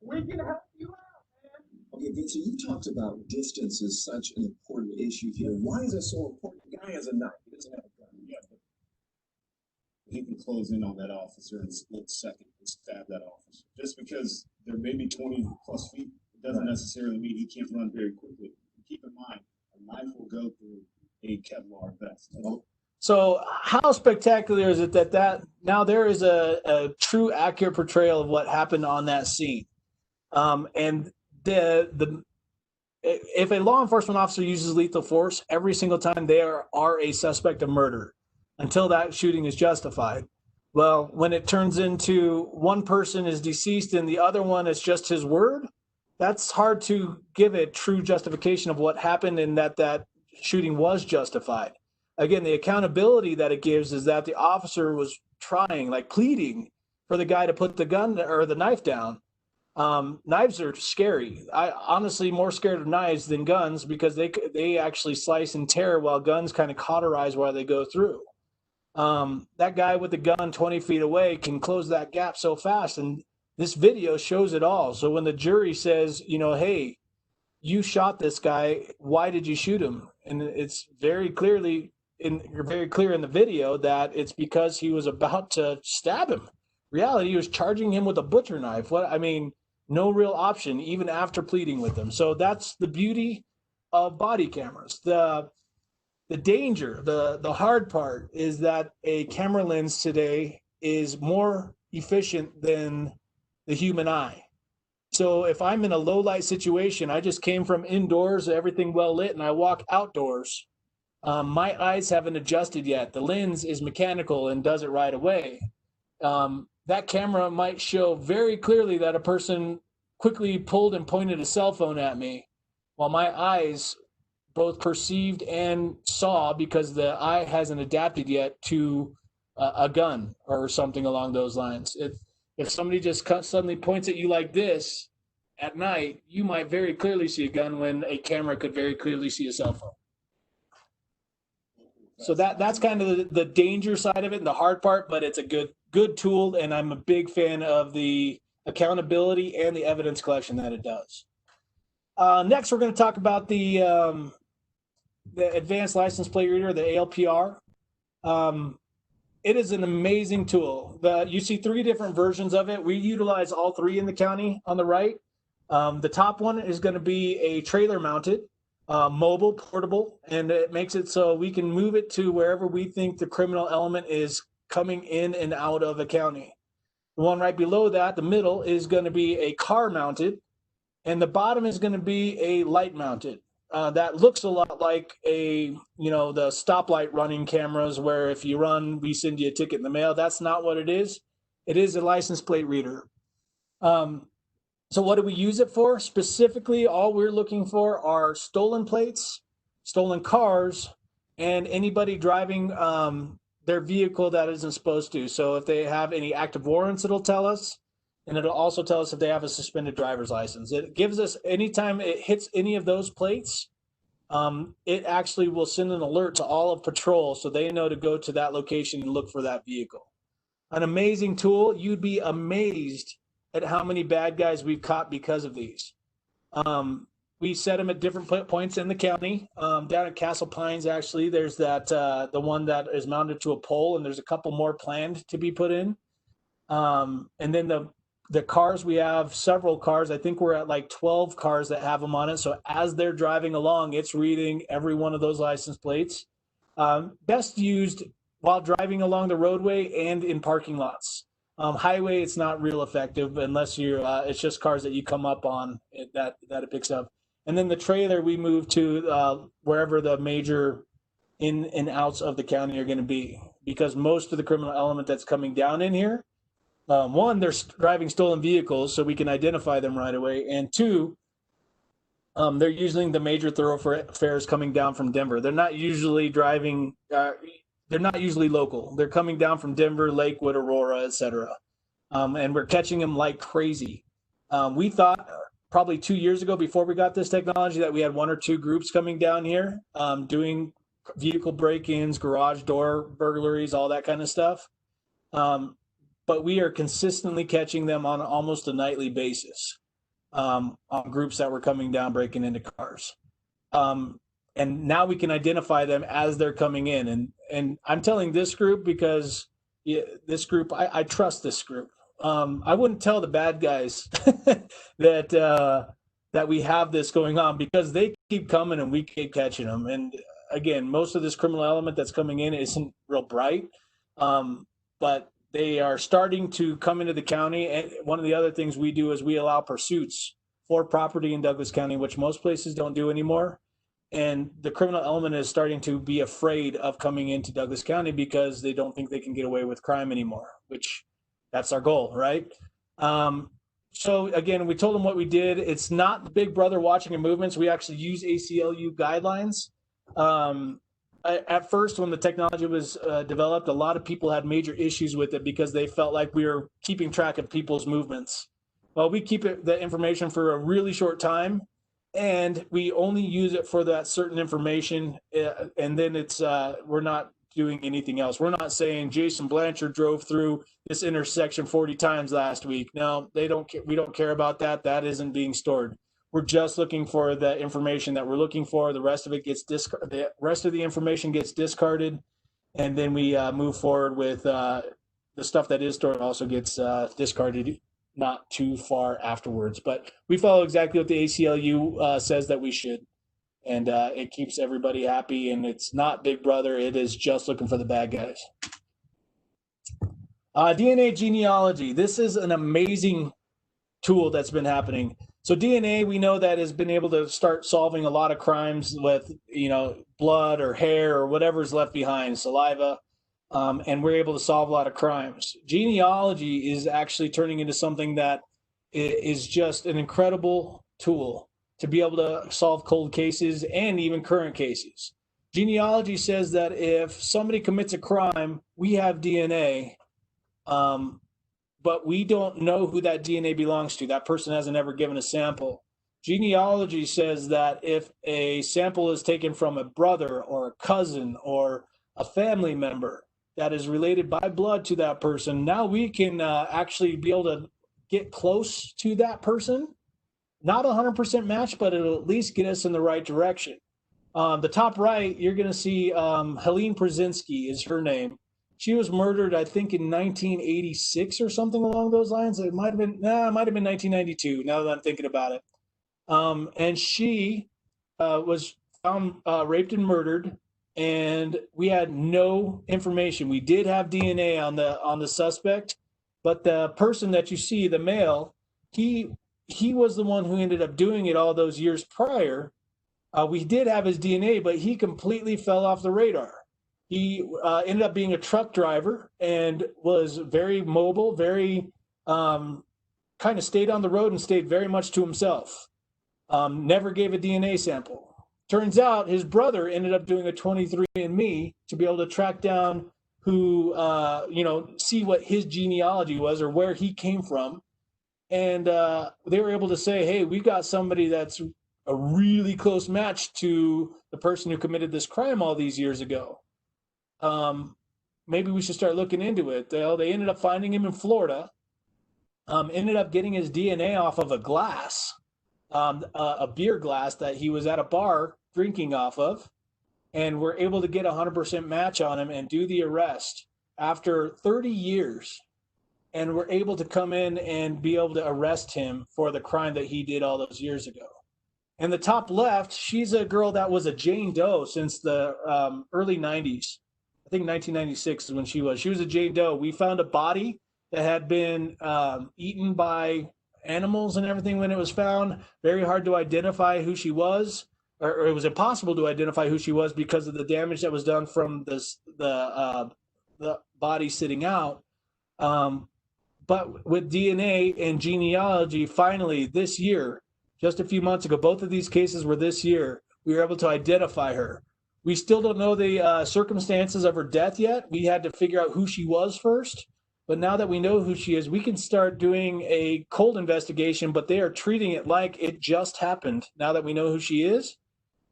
We can help you out, man. Okay, Vincent, you talked about distance as such an important issue here. Why is it so important? The guy has a knife. He doesn't have a gun. Yeah, but he can close in on that officer in a split second and stab that officer. Just because there may be 20 plus feet, it doesn't necessarily mean he can't run very quickly. Keep in mind, a knife will go through a Kevlar vest. So how spectacular is it that now there is a true accurate portrayal of what happened on that scene? And if a law enforcement officer uses lethal force, every single time they are a suspect of murder until that shooting is justified. Well, when it turns into one person is deceased and the other one is just his word, that's hard to give a true justification of what happened and that shooting was justified. Again, the accountability that it gives is that the officer was trying, like pleading for the guy to put the gun or the knife down. Knives are scary. I honestly more scared of knives than guns because they actually slice and tear while guns kind of cauterize while they go through. That guy with the gun 20 feet away can close that gap so fast. And this video shows it all. So when the jury says, hey, you shot this guy, why did you shoot him? And it's very clear in the video that it's because he was about to stab him. Reality, he was charging him with a butcher knife. No real option, even after pleading with him. So that's the beauty of body cameras. The danger, the hard part is that a camera lens today is more efficient than the human eye. So if I'm in a low light situation, I just came from indoors, everything well lit, and I walk outdoors, my eyes haven't adjusted yet. The lens is mechanical and does it right away. That camera might show very clearly that a person quickly pulled and pointed a cell phone at me, while my eyes both perceived and saw because the eye hasn't adapted yet to a gun or something along those lines. If somebody just suddenly points at you like this at night, you might very clearly see a gun when a camera could very clearly see a cell phone. So that's kind of the danger side of it and the hard part, but it's a good tool, and I'm a big fan of the accountability and the evidence collection that it does. Next, we're going to talk about the Advanced License Plate Reader, the ALPR. It is an amazing tool. You see 3 different versions of it. We utilize all 3 in the county on the right. The top one is going to be a trailer mounted, mobile, portable, and it makes it so we can move it to wherever we think the criminal element is coming in and out of a county. The one right below that, the middle, is going to be a car mounted, and the bottom is going to be a light mounted. That looks a lot like the stoplight running cameras where if you run, we send you a ticket in the mail. That's not what it is. It is a license plate reader. So what do we use it for? Specifically, all we're looking for are stolen plates, stolen cars, and anybody driving their vehicle that isn't supposed to. So if they have any active warrants, it'll tell us. And it'll also tell us if they have a suspended driver's license. It gives us, anytime it hits any of those plates, it actually will send an alert to all of patrol so they know to go to that location and look for that vehicle. An amazing tool. You'd be amazed at how many bad guys we've caught because of these. We set them at different points in the county. Down at Castle Pines, actually, there's that the one that is mounted to a pole, and there's a couple more planned to be put in. And then the cars, we have several cars. I think we're at like 12 cars that have them on it. So as they're driving along, it's reading every one of those license plates. Best used while driving along the roadway and in parking lots. Highway, it's not real effective unless you're, it's just cars that you come up on that it picks up. And then the trailer we move to wherever the major in and outs of the county are going to be, because most of the criminal element that's coming down in here, one, they're driving stolen vehicles, so we can identify them right away. And two, they're using the major thoroughfares coming down from Denver. They're not usually driving, they're not usually local. They're coming down from Denver, Lakewood, Aurora, etc. And we're catching them like crazy. We thought probably 2 years ago, before we got this technology, that we had 1 or 2 groups coming down here doing vehicle break-ins, garage door burglaries, all that kind of stuff. But we are consistently catching them on almost a nightly basis on groups that were coming down, breaking into cars. And now we can identify them as they're coming in. And I'm telling this group because this group, I trust this group. I wouldn't tell the bad guys that we have this going on, because they keep coming and we keep catching them. And again, most of this criminal element that's coming in isn't real bright, but they are starting to come into the county. And one of the other things we do is we allow pursuits for property in Douglas County, which most places don't do anymore. And the criminal element is starting to be afraid of coming into Douglas County because they don't think they can get away with crime anymore, which that's our goal, right? So again, we told them what we did. It's not Big Brother watching your movements. We actually use ACLU guidelines. At first, when the technology was developed, a lot of people had major issues with it because they felt like we were keeping track of people's movements. Well, we keep the information for a really short time, and we only use it for that certain information, and then it's we're not doing anything else. We're not saying Jason Blanchard drove through this intersection 40 times last week. No, they don't. We don't care about that. That isn't being stored. We're just looking for the information that we're looking for. The rest of it gets the rest of the information gets discarded, and then we move forward with the stuff that is stored also gets discarded not too far afterwards. But we follow exactly what the ACLU says that we should, and it keeps everybody happy. And it's not Big Brother; it is just looking for the bad guys. DNA genealogy. This is an amazing tool that's been happening. So DNA, we know that has been able to start solving a lot of crimes with, blood or hair or whatever's left behind, saliva, and we're able to solve a lot of crimes. Genealogy is actually turning into something that is just an incredible tool to be able to solve cold cases and even current cases. Genealogy says that if somebody commits a crime, we have DNA, but we don't know who that DNA belongs to. That person hasn't ever given a sample. Genealogy says that if a sample is taken from a brother or a cousin or a family member that is related by blood to that person, now we can actually be able to get close to that person. Not 100% match, but it'll at least get us in the right direction. The top right, you're going to see Helene Przinski is her name. She was murdered, I think, in 1986 or something along those lines. It might have been 1992, now that I'm thinking about it. And she was found raped and murdered, and we had no information. We did have DNA on the suspect, but the person that you see, the male, he he was the one who ended up doing it all those years prior. We did have his DNA, but he completely fell off the radar. He ended up being a truck driver and was very mobile, very kind of stayed on the road and stayed very much to himself. Never gave a DNA sample. Turns out his brother ended up doing a 23andMe to be able to track down who, see what his genealogy was or where he came from. And they were able to say, hey, we got somebody that's a really close match to the person who committed this crime all these years ago. Maybe we should start looking into it. They ended up finding him in Florida, ended up getting his DNA off of a glass, a beer glass that he was at a bar drinking off of, and were able to get a 100% match on him and do the arrest after 30 years. And were able to come in and be able to arrest him for the crime that he did all those years ago. And the top left, she's a girl that was a Jane Doe since the early 90s. I think 1996 is when she was. She was a Jane Doe. We found a body that had been eaten by animals and everything when it was found. Very hard to identify who she was, or it was impossible to identify who she was because of the damage that was done from the body sitting out. But with DNA and genealogy, finally this year, just a few months ago, both of these cases were this year, we were able to identify her. We still don't know the circumstances of her death yet. We had to figure out who she was first. But now that we know who she is, we can start doing a cold investigation, but they are treating it like it just happened now that we know who she is.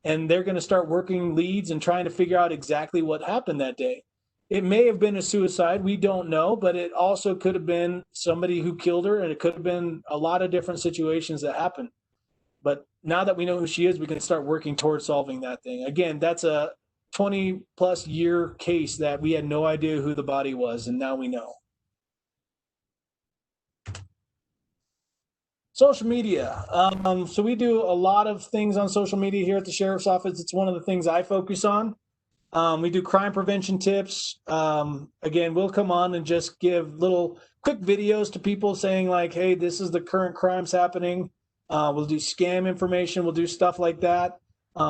And they're going to start working leads and trying to figure out exactly what happened that day. It may have been a suicide. We don't know, but it also could have been somebody who killed her, and it could have been a lot of different situations that happened. But now that we know who she is, we can start working towards solving that thing. Again, that's a 20-plus year case that we had no idea who the body was, and now we know. Social media. So we do a lot of things on social media here at the Sheriff's Office. It's one of the things I focus on. We do crime prevention tips. Again, we'll come on and just give little quick videos to people saying like, hey, this is the current crimes happening. We'll do scam information. We'll do stuff like that.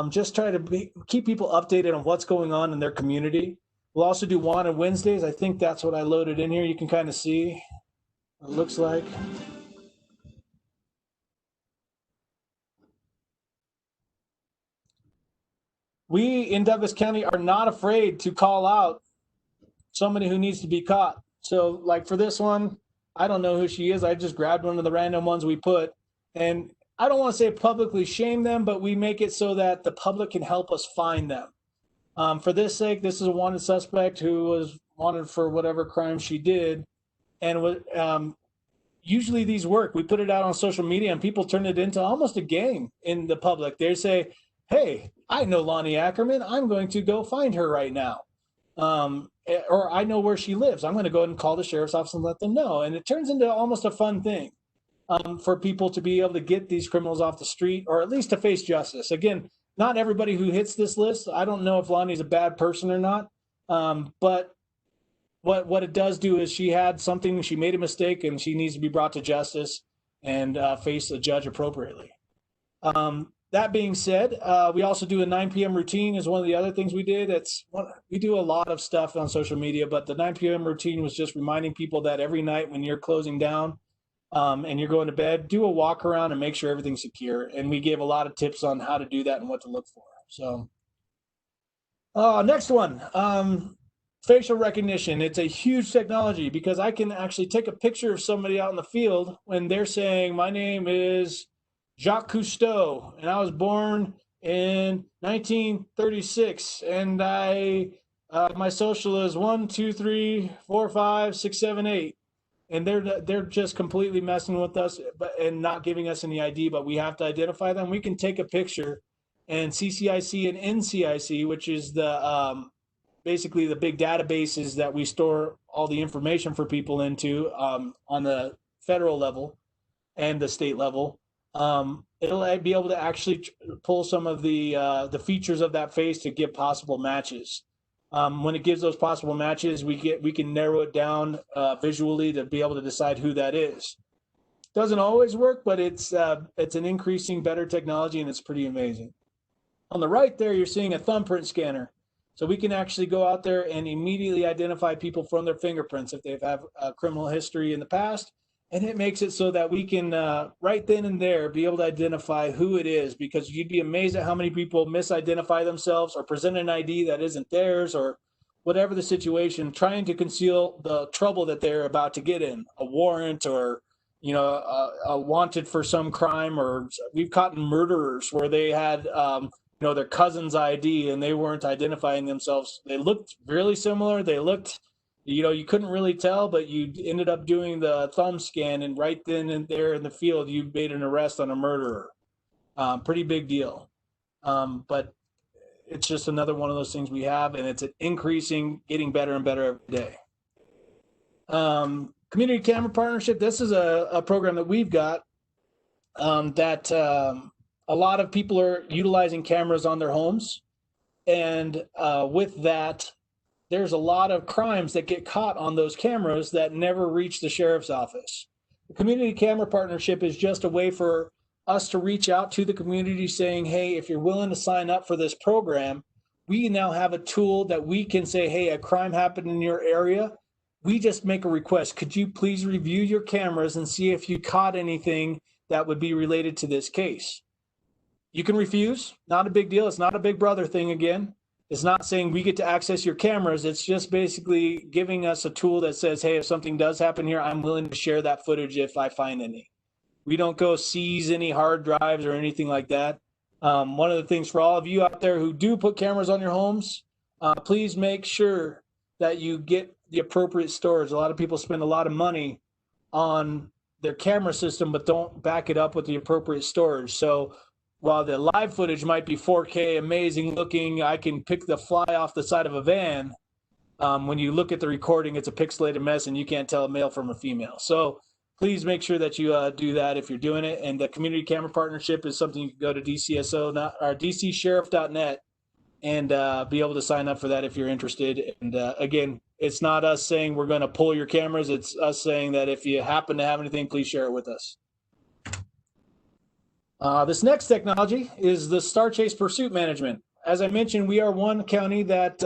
Just try to keep people updated on what's going on in their community. We'll also do Wanted Wednesdays. I think that's what I loaded in here. You can kind of see what it looks like. We in Douglas County are not afraid to call out somebody who needs to be caught. So like for this one, I don't know who she is. I just grabbed one of the random ones we put. And I don't want to say publicly shame them, but we make it so that the public can help us find them. For this sake, this is a wanted suspect who was wanted for whatever crime she did. And usually these work. We put it out on social media and people turn it into almost a game in the public. They say, hey, I know Lonnie Ackerman. I'm going to go find her right now. Or I know where she lives. I'm going to go ahead and call the sheriff's office and let them know. And it turns into almost a fun thing for people to be able to get these criminals off the street or at least to face justice. Again, not everybody who hits this list. I don't know if Lonnie's a bad person or not. But what it does do is she had something, she made a mistake, and she needs to be brought to justice and face a judge appropriately. That being said, we also do a 9 p.m. routine is one of the other things we did. We do a lot of stuff on social media, but the 9 p.m. routine was just reminding people that every night when you're closing down and you're going to bed, do a walk around and make sure everything's secure. And we gave a lot of tips on how to do that and what to look for. So next one, facial recognition. It's a huge technology because I can actually take a picture of somebody out in the field when they're saying, my name is Jacques Cousteau, and I was born in 1936, and my social is 1, 2, 3, 4, 5, 6, 7, 8, and they're just completely messing with us, and not giving us any ID. But we have to identify them. We can take a picture, and CCIC and NCIC, which is the basically the big databases that we store all the information for people into on the federal level and the state level. It'll be able to actually pull some of the features of that face to give possible matches. When it gives those possible matches, we can narrow it down visually to be able to decide who that is. Doesn't always work, but it's an increasing better technology, and it's pretty amazing. On the right there, you're seeing a thumbprint scanner. So we can actually go out there and immediately identify people from their fingerprints if they've had a criminal history in the past. And it makes it so that we can, right then and there, be able to identify who it is, because you'd be amazed at how many people misidentify themselves or present an ID that isn't theirs, or whatever the situation, trying to conceal the trouble that they're about to get in, a warrant, or a wanted for some crime. Or we've caught murderers where they had their cousin's ID and they weren't identifying themselves. They looked really similar. They looked, you couldn't really tell, but you ended up doing the thumb scan, and right then and there in the field, you made an arrest on a murderer. Pretty big deal. But it's just another one of those things we have, and it's increasing, getting better and better every day. Community Camera Partnership, this is a program that we've got that a lot of people are utilizing cameras on their homes. And with that, there's a lot of crimes that get caught on those cameras that never reach the sheriff's office. The Community Camera Partnership is just a way for us to reach out to the community saying, hey, if you're willing to sign up for this program, we now have a tool that we can say, hey, a crime happened in your area. We just make a request. Could you please review your cameras and see if you caught anything that would be related to this case? You can refuse, not a big deal. It's not a Big Brother thing again. It's not saying we get to access your cameras. It's just basically giving us a tool that says, hey, if something does happen here, I'm willing to share that footage if I find any. We don't go seize any hard drives or anything like that. One of the things for all of you out there who do put cameras on your homes, please make sure that you get the appropriate storage. A lot of people spend a lot of money on their camera system, but don't back it up with the appropriate storage. So while the live footage might be 4K, amazing looking, I can pick the fly off the side of a van. When you look at the recording, it's a pixelated mess and you can't tell a male from a female. So please make sure that you do that if you're doing it. And the Community Camera Partnership is something you can go to dcsheriff.net and be able to sign up for that if you're interested. And again, it's not us saying we're going to pull your cameras. It's us saying that if you happen to have anything, please share it with us. This next technology is the Star Chase Pursuit Management. As I mentioned, we are one county that,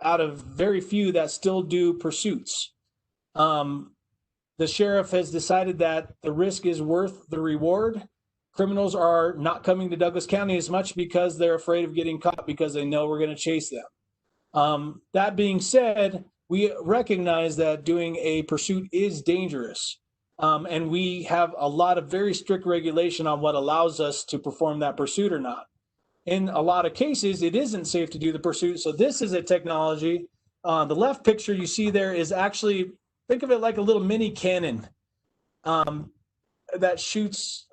out of very few that still do pursuits. The sheriff has decided that the risk is worth the reward. Criminals are not coming to Douglas County as much because they're afraid of getting caught because they know we're going to chase them. That being said, we recognize that doing a pursuit is dangerous. And we have a lot of very strict regulation on what allows us to perform that pursuit or not. In a lot of cases, it isn't safe to do the pursuit. So this is a technology. The left picture you see there is actually, think of it like a little mini cannon that shoots.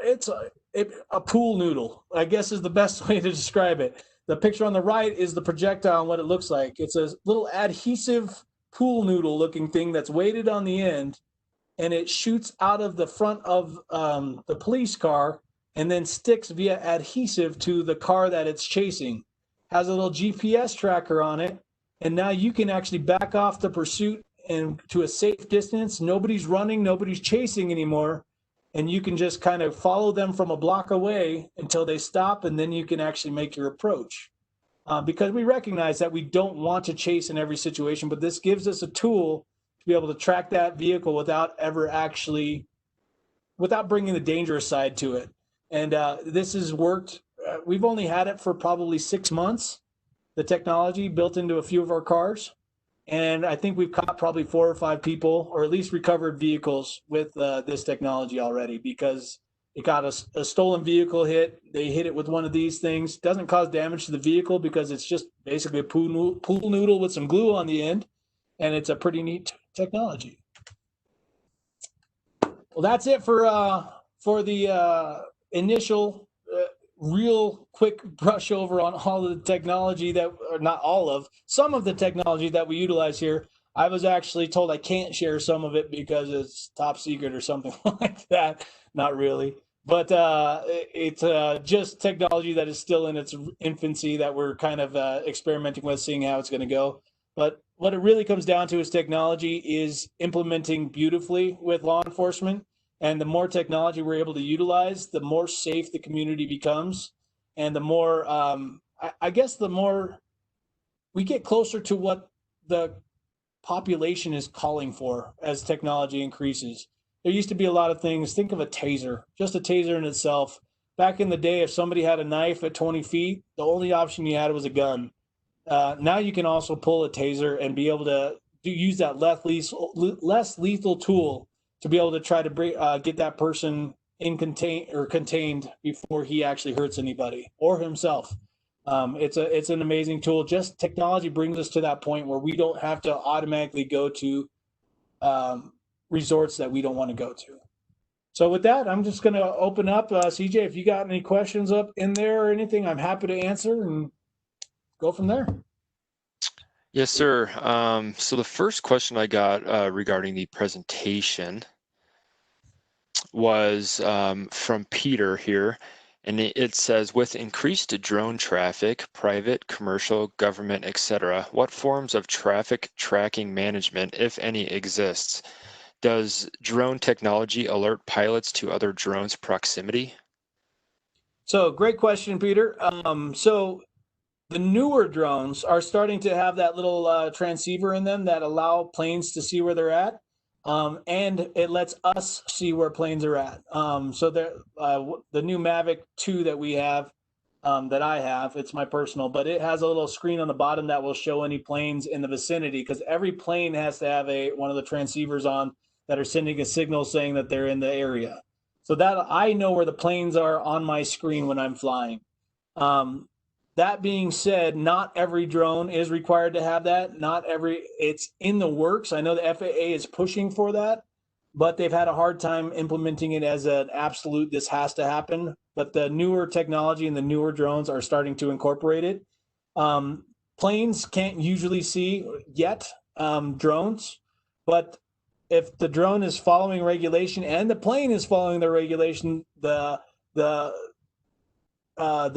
It's a pool noodle, I guess is the best way to describe it. The picture on the right is the projectile and what it looks like. It's a little adhesive pool noodle looking thing that's weighted on the end, and it shoots out of the front of the police car and then sticks via adhesive to the car that it's chasing. Has a little GPS tracker on it, and now you can actually back off the pursuit and to a safe distance. Nobody's running, nobody's chasing anymore, and you can just kind of follow them from a block away until they stop, and then you can actually make your approach. Because we recognize that we don't want to chase in every situation, but this gives us a tool to be able to track that vehicle without bringing the dangerous side to it. And this has worked. We've only had it for probably 6 months, the technology built into a few of our cars. And I think we've caught probably 4 or 5 people, or at least recovered vehicles with this technology already, because it got a stolen vehicle hit. They hit it with one of these things. Doesn't cause damage to the vehicle because it's just basically a pool noodle with some glue on the end. And it's a pretty neat technology. Well, that's it for the initial real quick brush over on all of the technology that, or not all of, some of the technology that we utilize here. I was actually told I can't share some of it because it's top secret or something like that. Not really, but it's just technology that is still in its infancy that we're kind of experimenting with, seeing how it's going to go. But what it really comes down to is technology is implementing beautifully with law enforcement. And the more technology we're able to utilize, the more safe the community becomes. And the more, I guess, the more we get closer to what the population is calling for as technology increases. There used to be a lot of things. Think of a taser, just a taser in itself. Back in the day, if somebody had a knife at 20 feet, the only option you had was a gun. Now you can also pull a taser and be able to use that less lethal tool to be able to try to get that person contained before he actually hurts anybody or himself. It's an amazing tool. Just technology brings us to that point where we don't have to automatically go to resorts that we don't want to go to. So with that, I'm just going to open up. CJ, if you got any questions up in there or anything, I'm happy to answer and go from there. Yes, sir. So the first question I got regarding the presentation was from Peter here, and it says, with increased drone traffic, private, commercial, government, etc., what forms of traffic tracking management, if any, exists? Does drone technology alert pilots to other drones' proximity? So great question, Peter. So the newer drones are starting to have that little transceiver in them that allow planes to see where they're at. And it lets us see where planes are at. So the new Mavic 2 that we have, that I have, it's my personal, but it has a little screen on the bottom that will show any planes in the vicinity, because every plane has to have one of the transceivers on that are sending a signal saying that they're in the area. So that I know where the planes are on my screen when I'm flying. That being said, not every drone is required to have that. It's in the works. I know the FAA is pushing for that, but they've had a hard time implementing it as an absolute, this has to happen. But the newer technology and the newer drones are starting to incorporate it. Planes can't usually see yet drones, but if the drone is following regulation and the plane is following the regulation, the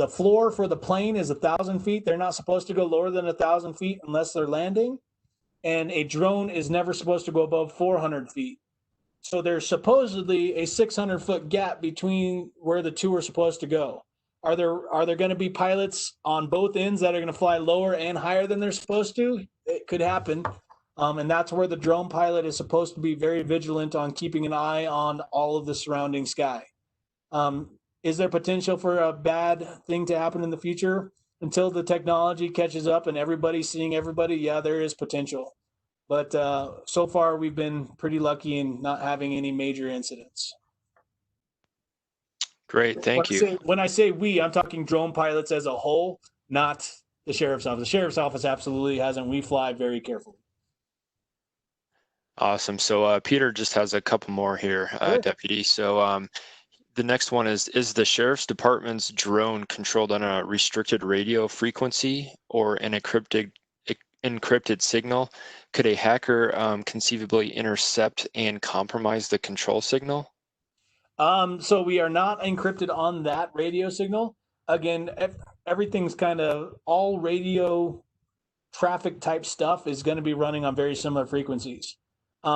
floor for the plane is 1,000 feet. They're not supposed to go lower than 1,000 feet unless they're landing. And a drone is never supposed to go above 400 feet. So there's supposedly a 600-foot gap between where the two are supposed to go. Are there going to be pilots on both ends that are going to fly lower and higher than they're supposed to? It could happen. And that's where the drone pilot is supposed to be very vigilant on keeping an eye on all of the surrounding sky. Is there potential for a bad thing to happen in the future? Until the technology catches up and everybody's seeing everybody, yeah, there is potential. But so far, we've been pretty lucky in not having any major incidents. Great, thank you. When I say we, I'm talking drone pilots as a whole, not the sheriff's office. The sheriff's office absolutely hasn't. We fly very carefully. Awesome. So Peter just has a couple more here, Sure. Deputy. So the next one is the Sheriff's Department's drone controlled on a restricted radio frequency or an encrypted signal? Could a hacker conceivably intercept and compromise the control signal? So we are not encrypted on that radio signal. Again, everything's kind of all radio traffic type stuff is going to be running on very similar frequencies. We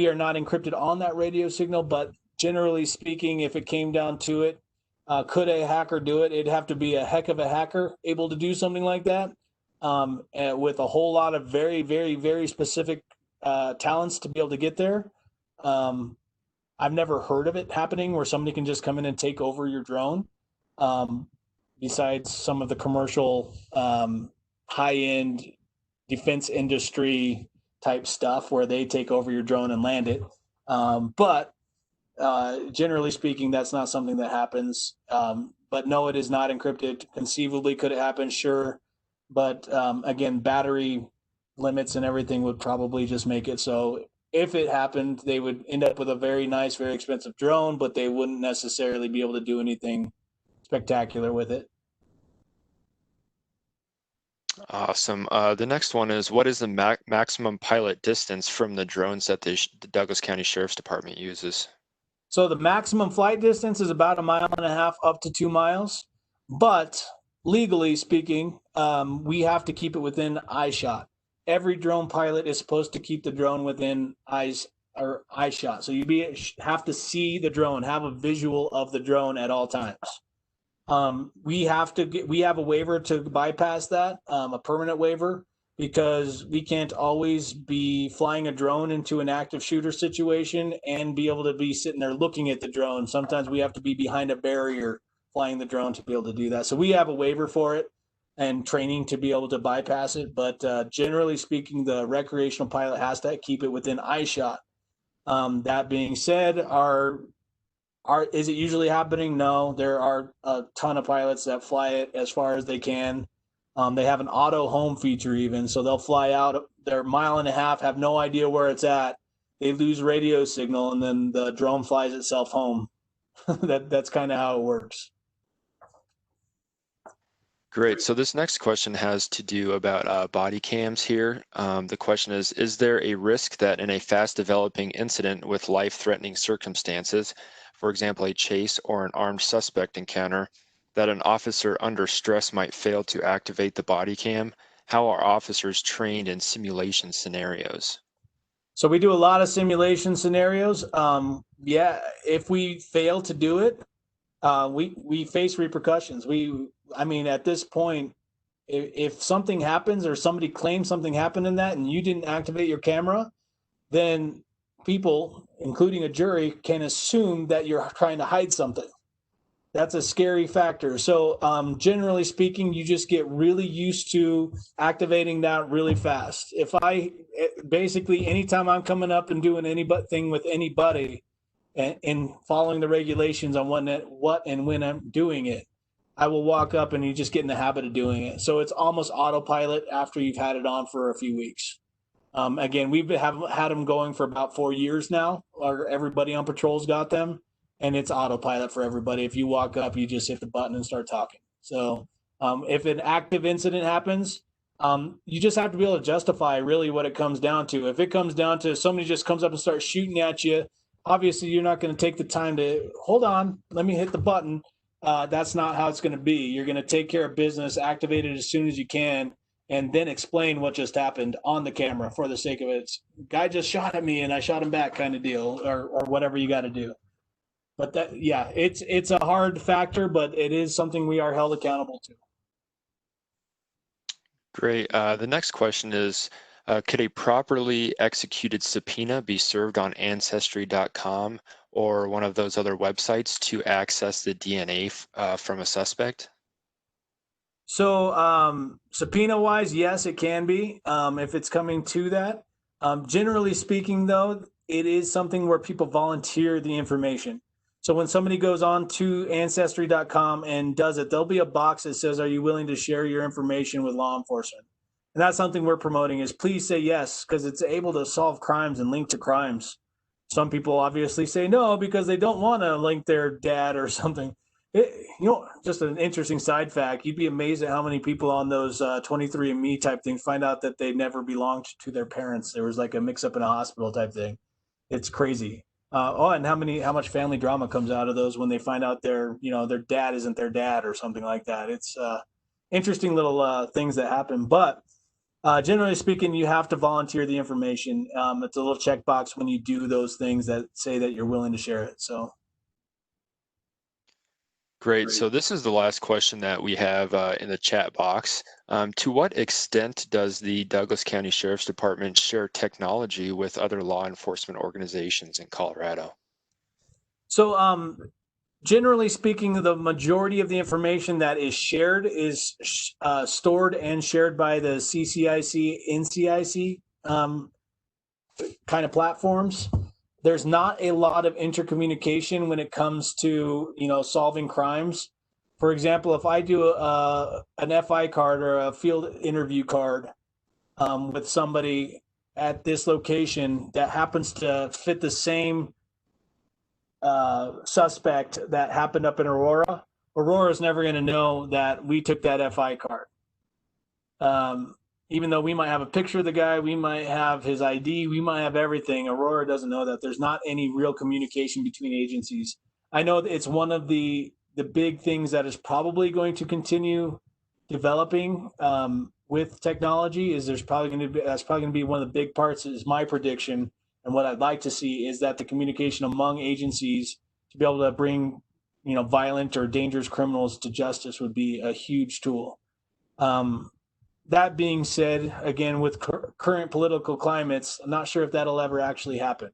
are not encrypted on that radio signal, but generally speaking, if it came down to it, could a hacker do it? It'd have to be a heck of a hacker able to do something like that, with a whole lot of very, very, very specific talents to be able to get there. I've never heard of it happening where somebody can just come in and take over your drone. Besides some of the commercial high-end defense industry type stuff where they take over your drone and land it. But generally speaking, that's not something that happens. But no, it is not encrypted. Conceivably, could it happen? Sure. But again, battery limits and everything would probably just make it so if it happened, they would end up with a very nice, very expensive drone, but they wouldn't necessarily be able to do anything spectacular with it. Awesome. The next one is, what is the maximum pilot distance from the drones that the Douglas County Sheriff's Department uses? So the maximum flight distance is about 1.5 miles up to 2 miles, but legally speaking, we have to keep it within eye shot. Every drone pilot is supposed to keep the drone within or eye shot. So you have to see the drone, have a visual of the drone at all times. We have a waiver to bypass that, a permanent waiver, because we can't always be flying a drone into an active shooter situation and be able to be sitting there looking at the drone. Sometimes we have to be behind a barrier flying the drone to be able to do that. So we have a waiver for it and training to be able to bypass it. But generally speaking, the recreational pilot has to keep it within eye shot. That being said, is it usually happening? No, there are a ton of pilots that fly it as far as they can. They have an auto home feature even, so they'll fly out their mile and a half, have no idea where it's at. They lose radio signal, and then the drone flies itself home. That's kind of how it works. Great. So this next question has to do about body cams here. The question is there a risk that in a fast developing incident with life-threatening circumstances, for example, a chase or an armed suspect encounter, that an officer under stress might fail to activate the body cam? How are officers trained in simulation scenarios? So we do a lot of simulation scenarios. Yeah, if we fail to do it, we face repercussions. I mean, at this point, if something happens or somebody claims something happened in that and you didn't activate your camera, then people, including a jury, can assume that you're trying to hide something. That's a scary factor. So generally speaking, you just get really used to activating that really fast. Basically, anytime I'm coming up and doing anything with anybody and following the regulations on what and when I'm doing it, I will walk up and you just get in the habit of doing it. So it's almost autopilot after you've had it on for a few weeks. Again, we've had them going for about 4 years now, or everybody on patrol's got them. And it's autopilot for everybody. If you walk up, you just hit the button and start talking. So if an active incident happens, you just have to be able to justify really what it comes down to. If it comes down to somebody just comes up and starts shooting at you, obviously you're not going to take the time to, hold on, let me hit the button. That's not how it's going to be. You're going to take care of business, activate it as soon as you can, and then explain what just happened on the camera for the sake of it. Guy just shot at me and I shot him back kind of deal, or whatever you got to do. But it's a hard factor, but it is something we are held accountable to. Great. The next question is, could a properly executed subpoena be served on Ancestry.com or one of those other websites to access the DNA from a suspect? So subpoena-wise, yes, it can be if it's coming to that. Generally speaking, though, it is something where people volunteer the information. So when somebody goes on to Ancestry.com and does it, there'll be a box that says, are you willing to share your information with law enforcement? And that's something we're promoting is please say yes, because it's able to solve crimes and link to crimes. Some people obviously say no because they don't want to link their dad or something. Just an interesting side fact, you'd be amazed at how many people on those 23andMe type things find out that they never belonged to their parents. There was like a mix up in a hospital type thing. It's crazy. And how much family drama comes out of those when they find out their dad isn't their dad or something like that. It's interesting little things that happen. But generally speaking, you have to volunteer the information. It's a little checkbox when you do those things that say that you're willing to share it. So. Great. So this is the last question that we have in the chat box. To what extent does the Douglas County Sheriff's Department share technology with other law enforcement organizations in Colorado? So generally speaking, the majority of the information that is shared is stored and shared by the CCIC, NCIC kind of platforms. There's not a lot of intercommunication when it comes to, solving crimes. For example, if I do an FI card or a field interview card with somebody at this location that happens to fit the same suspect that happened up in Aurora, Aurora's never going to know that we took that FI card. Even though we might have a picture of the guy, we might have his ID, we might have everything, Aurora doesn't know that. There's not any real communication between agencies. I know that it's one of the big things that is probably going to continue developing with technology. That's probably going to be one of the big parts, is my prediction, And what I'd like to see is that the communication among agencies to be able to bring, violent or dangerous criminals to justice would be a huge tool. That being said, again, with current political climates, I'm not sure if that'll ever actually happen.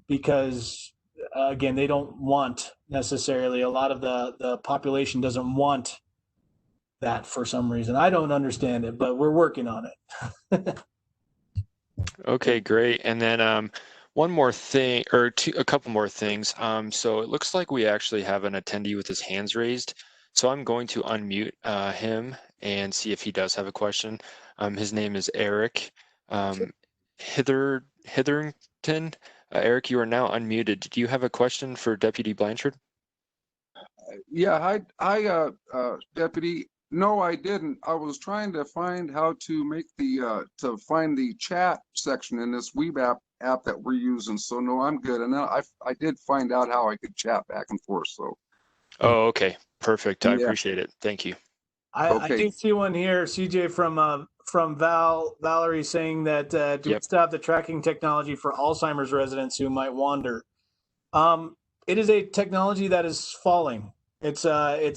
Because again, they don't want necessarily, a lot of the population doesn't want that for some reason. I don't understand it, but we're working on it. Okay, great. And then one more thing, or a couple more things. So it looks like we actually have an attendee with his hands raised. So I'm going to unmute him and see if he does have a question. His name is Eric Hitherington. Eric, you are now unmuted. Do you have a question for Deputy Blanchard? Yeah, hi, Deputy. No, I didn't. I was trying to find how to make to find the chat section in this Weeb app that we're using. So no, I'm good. And then I did find out how I could chat back and forth. So. Oh, okay, perfect. I Yeah. appreciate it. Thank you. I do see one here, CJ, from Valerie saying that do we still have the tracking technology for Alzheimer's residents who might wander? It is a technology that is falling. It's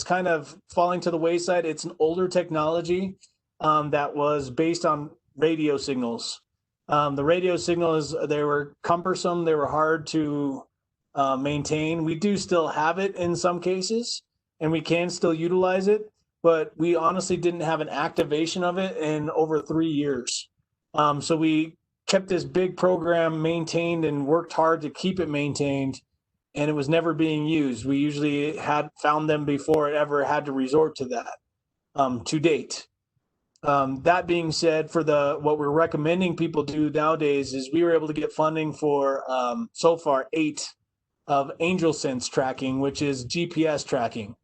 kind of falling to the wayside. It's an older technology that was based on radio signals. The radio signals, they were cumbersome. They were hard to maintain. We do still have it in some cases, and we can still utilize it, but we honestly didn't have an activation of it in over 3 years. So we kept this big program maintained and worked hard to keep it maintained, and it was never being used. We usually had found them before it ever had to resort to that to date. That being said, for what we're recommending people do nowadays is we were able to get funding for so far 8 of AngelSense tracking, which is GPS tracking.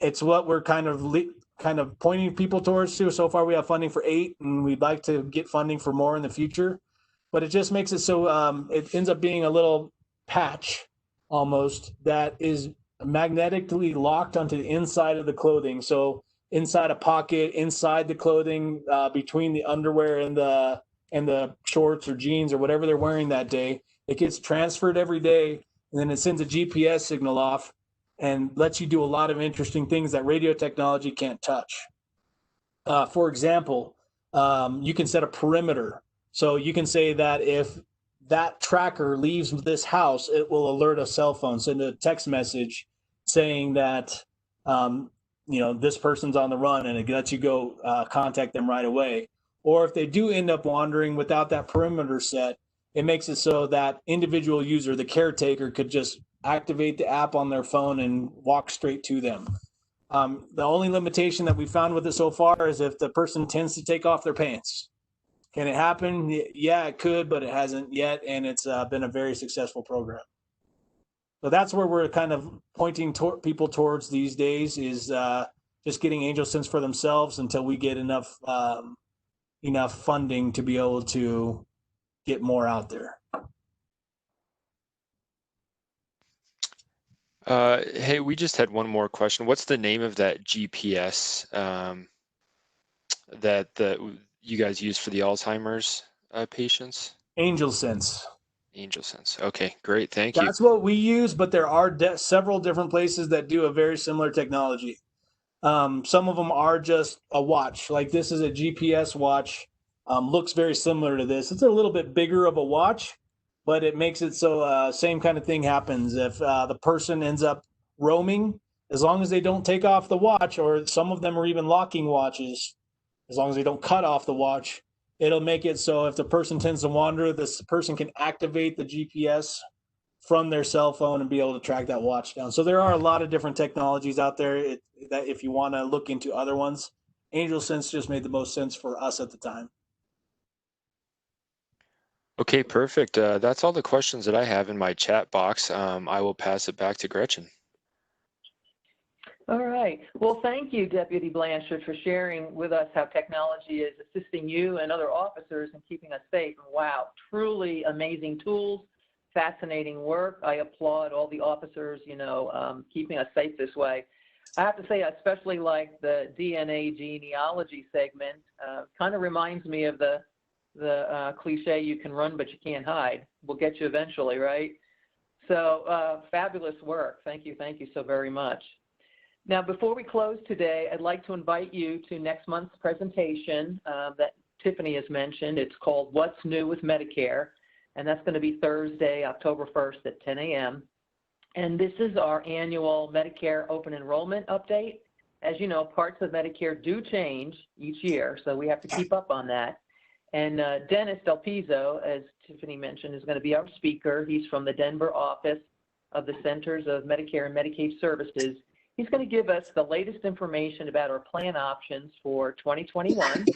It's what we're kind of pointing people towards to. So far, we have funding for 8, and we'd like to get funding for more in the future. But it just makes it so it ends up being a little patch almost that is magnetically locked onto the inside of the clothing. So inside a pocket, inside the clothing, between the underwear and the shorts or jeans or whatever they're wearing that day, it gets transferred every day, and then it sends a GPS signal off and lets you do a lot of interesting things that radio technology can't touch. For example, you can set a perimeter. So you can say that if that tracker leaves this house, it will alert a cell phone, send a text message saying that, this person's on the run, and it lets you go contact them right away. Or if they do end up wandering without that perimeter set, it makes it so that individual user, the caretaker, could just activate the app on their phone and walk straight to them. The only limitation that we found with it so far is if the person tends to take off their pants. Can it happen? Yeah, it could, but it hasn't yet, and it's been a very successful program. So that's where we're kind of pointing people towards these days, is just getting AngelSense for themselves until we get enough funding to be able to get more out there. Hey, we just had one more question. What's the name of that GPS that you guys use for the Alzheimer's patients? AngelSense. AngelSense. Okay, great. Thank you. That's what we use, but there are several different places that do a very similar technology. Some of them are just a watch. Like this is a GPS watch. Looks very similar to this. It's a little bit bigger of a watch, but it makes it so same kind of thing happens. If the person ends up roaming, as long as they don't take off the watch, or some of them are even locking watches, as long as they don't cut off the watch, it'll make it so if the person tends to wander, this person can activate the GPS from their cell phone and be able to track that watch down. So there are a lot of different technologies out there that if you want to look into other ones, AngelSense just made the most sense for us at the time. Okay, perfect. That's all the questions that I have in my chat box. I will pass it back to Gretchen. All right. Well, thank you, Deputy Blanchard, for sharing with us how technology is assisting you and other officers in keeping us safe. Wow, truly amazing tools, fascinating work. I applaud all the officers, keeping us safe this way. I have to say, I especially like the DNA genealogy segment. Kind of reminds me of the the cliche, you can run, but you can't hide, will get you eventually, right? So fabulous work. Thank you so very much. Now, before we close today, I'd like to invite you to next month's presentation that Tiffany has mentioned. It's called What's New with Medicare, and that's going to be Thursday, October 1st at 10 a.m. And this is our annual Medicare open enrollment update. As you know, parts of Medicare do change each year, so we have to keep up on that. And Dennis Del Pizzo, as Tiffany mentioned, is going to be our speaker. He's from the Denver office of the Centers of Medicare and Medicaid Services. He's going to give us the latest information about our plan options for 2021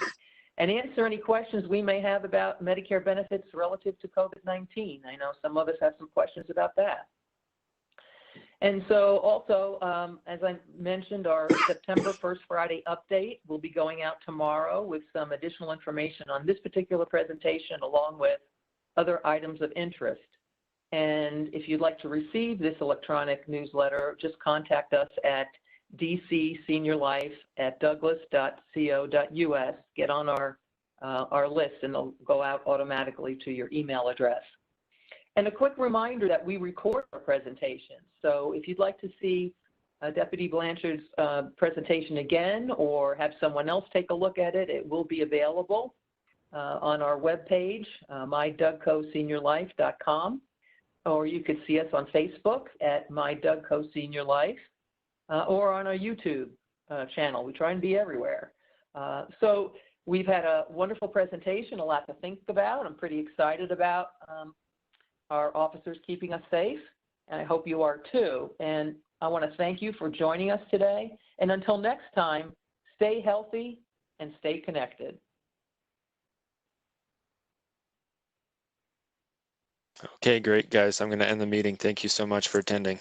and answer any questions we may have about Medicare benefits relative to COVID-19. I know some of us have some questions about that. And so also, as I mentioned, our September 1st Friday update will be going out tomorrow with some additional information on this particular presentation along with other items of interest. And if you'd like to receive this electronic newsletter, just contact us at dcseniorlife@douglas.co.us. Get on our list and it'll go out automatically to your email address. And a quick reminder that we record our presentations. So if you'd like to see Deputy Blanchard's presentation again or have someone else take a look at it, it will be available on our webpage, mydugcoseniorlife.com. Or you could see us on Facebook at mydugcoseniorlife or on our YouTube channel. We try and be everywhere. So we've had a wonderful presentation, a lot to think about. I'm pretty excited about our officers keeping us safe, and I hope you are too. And I want to thank you for joining us today. And until next time, stay healthy and stay connected. Okay, great, guys. I'm going to end the meeting. Thank you so much for attending.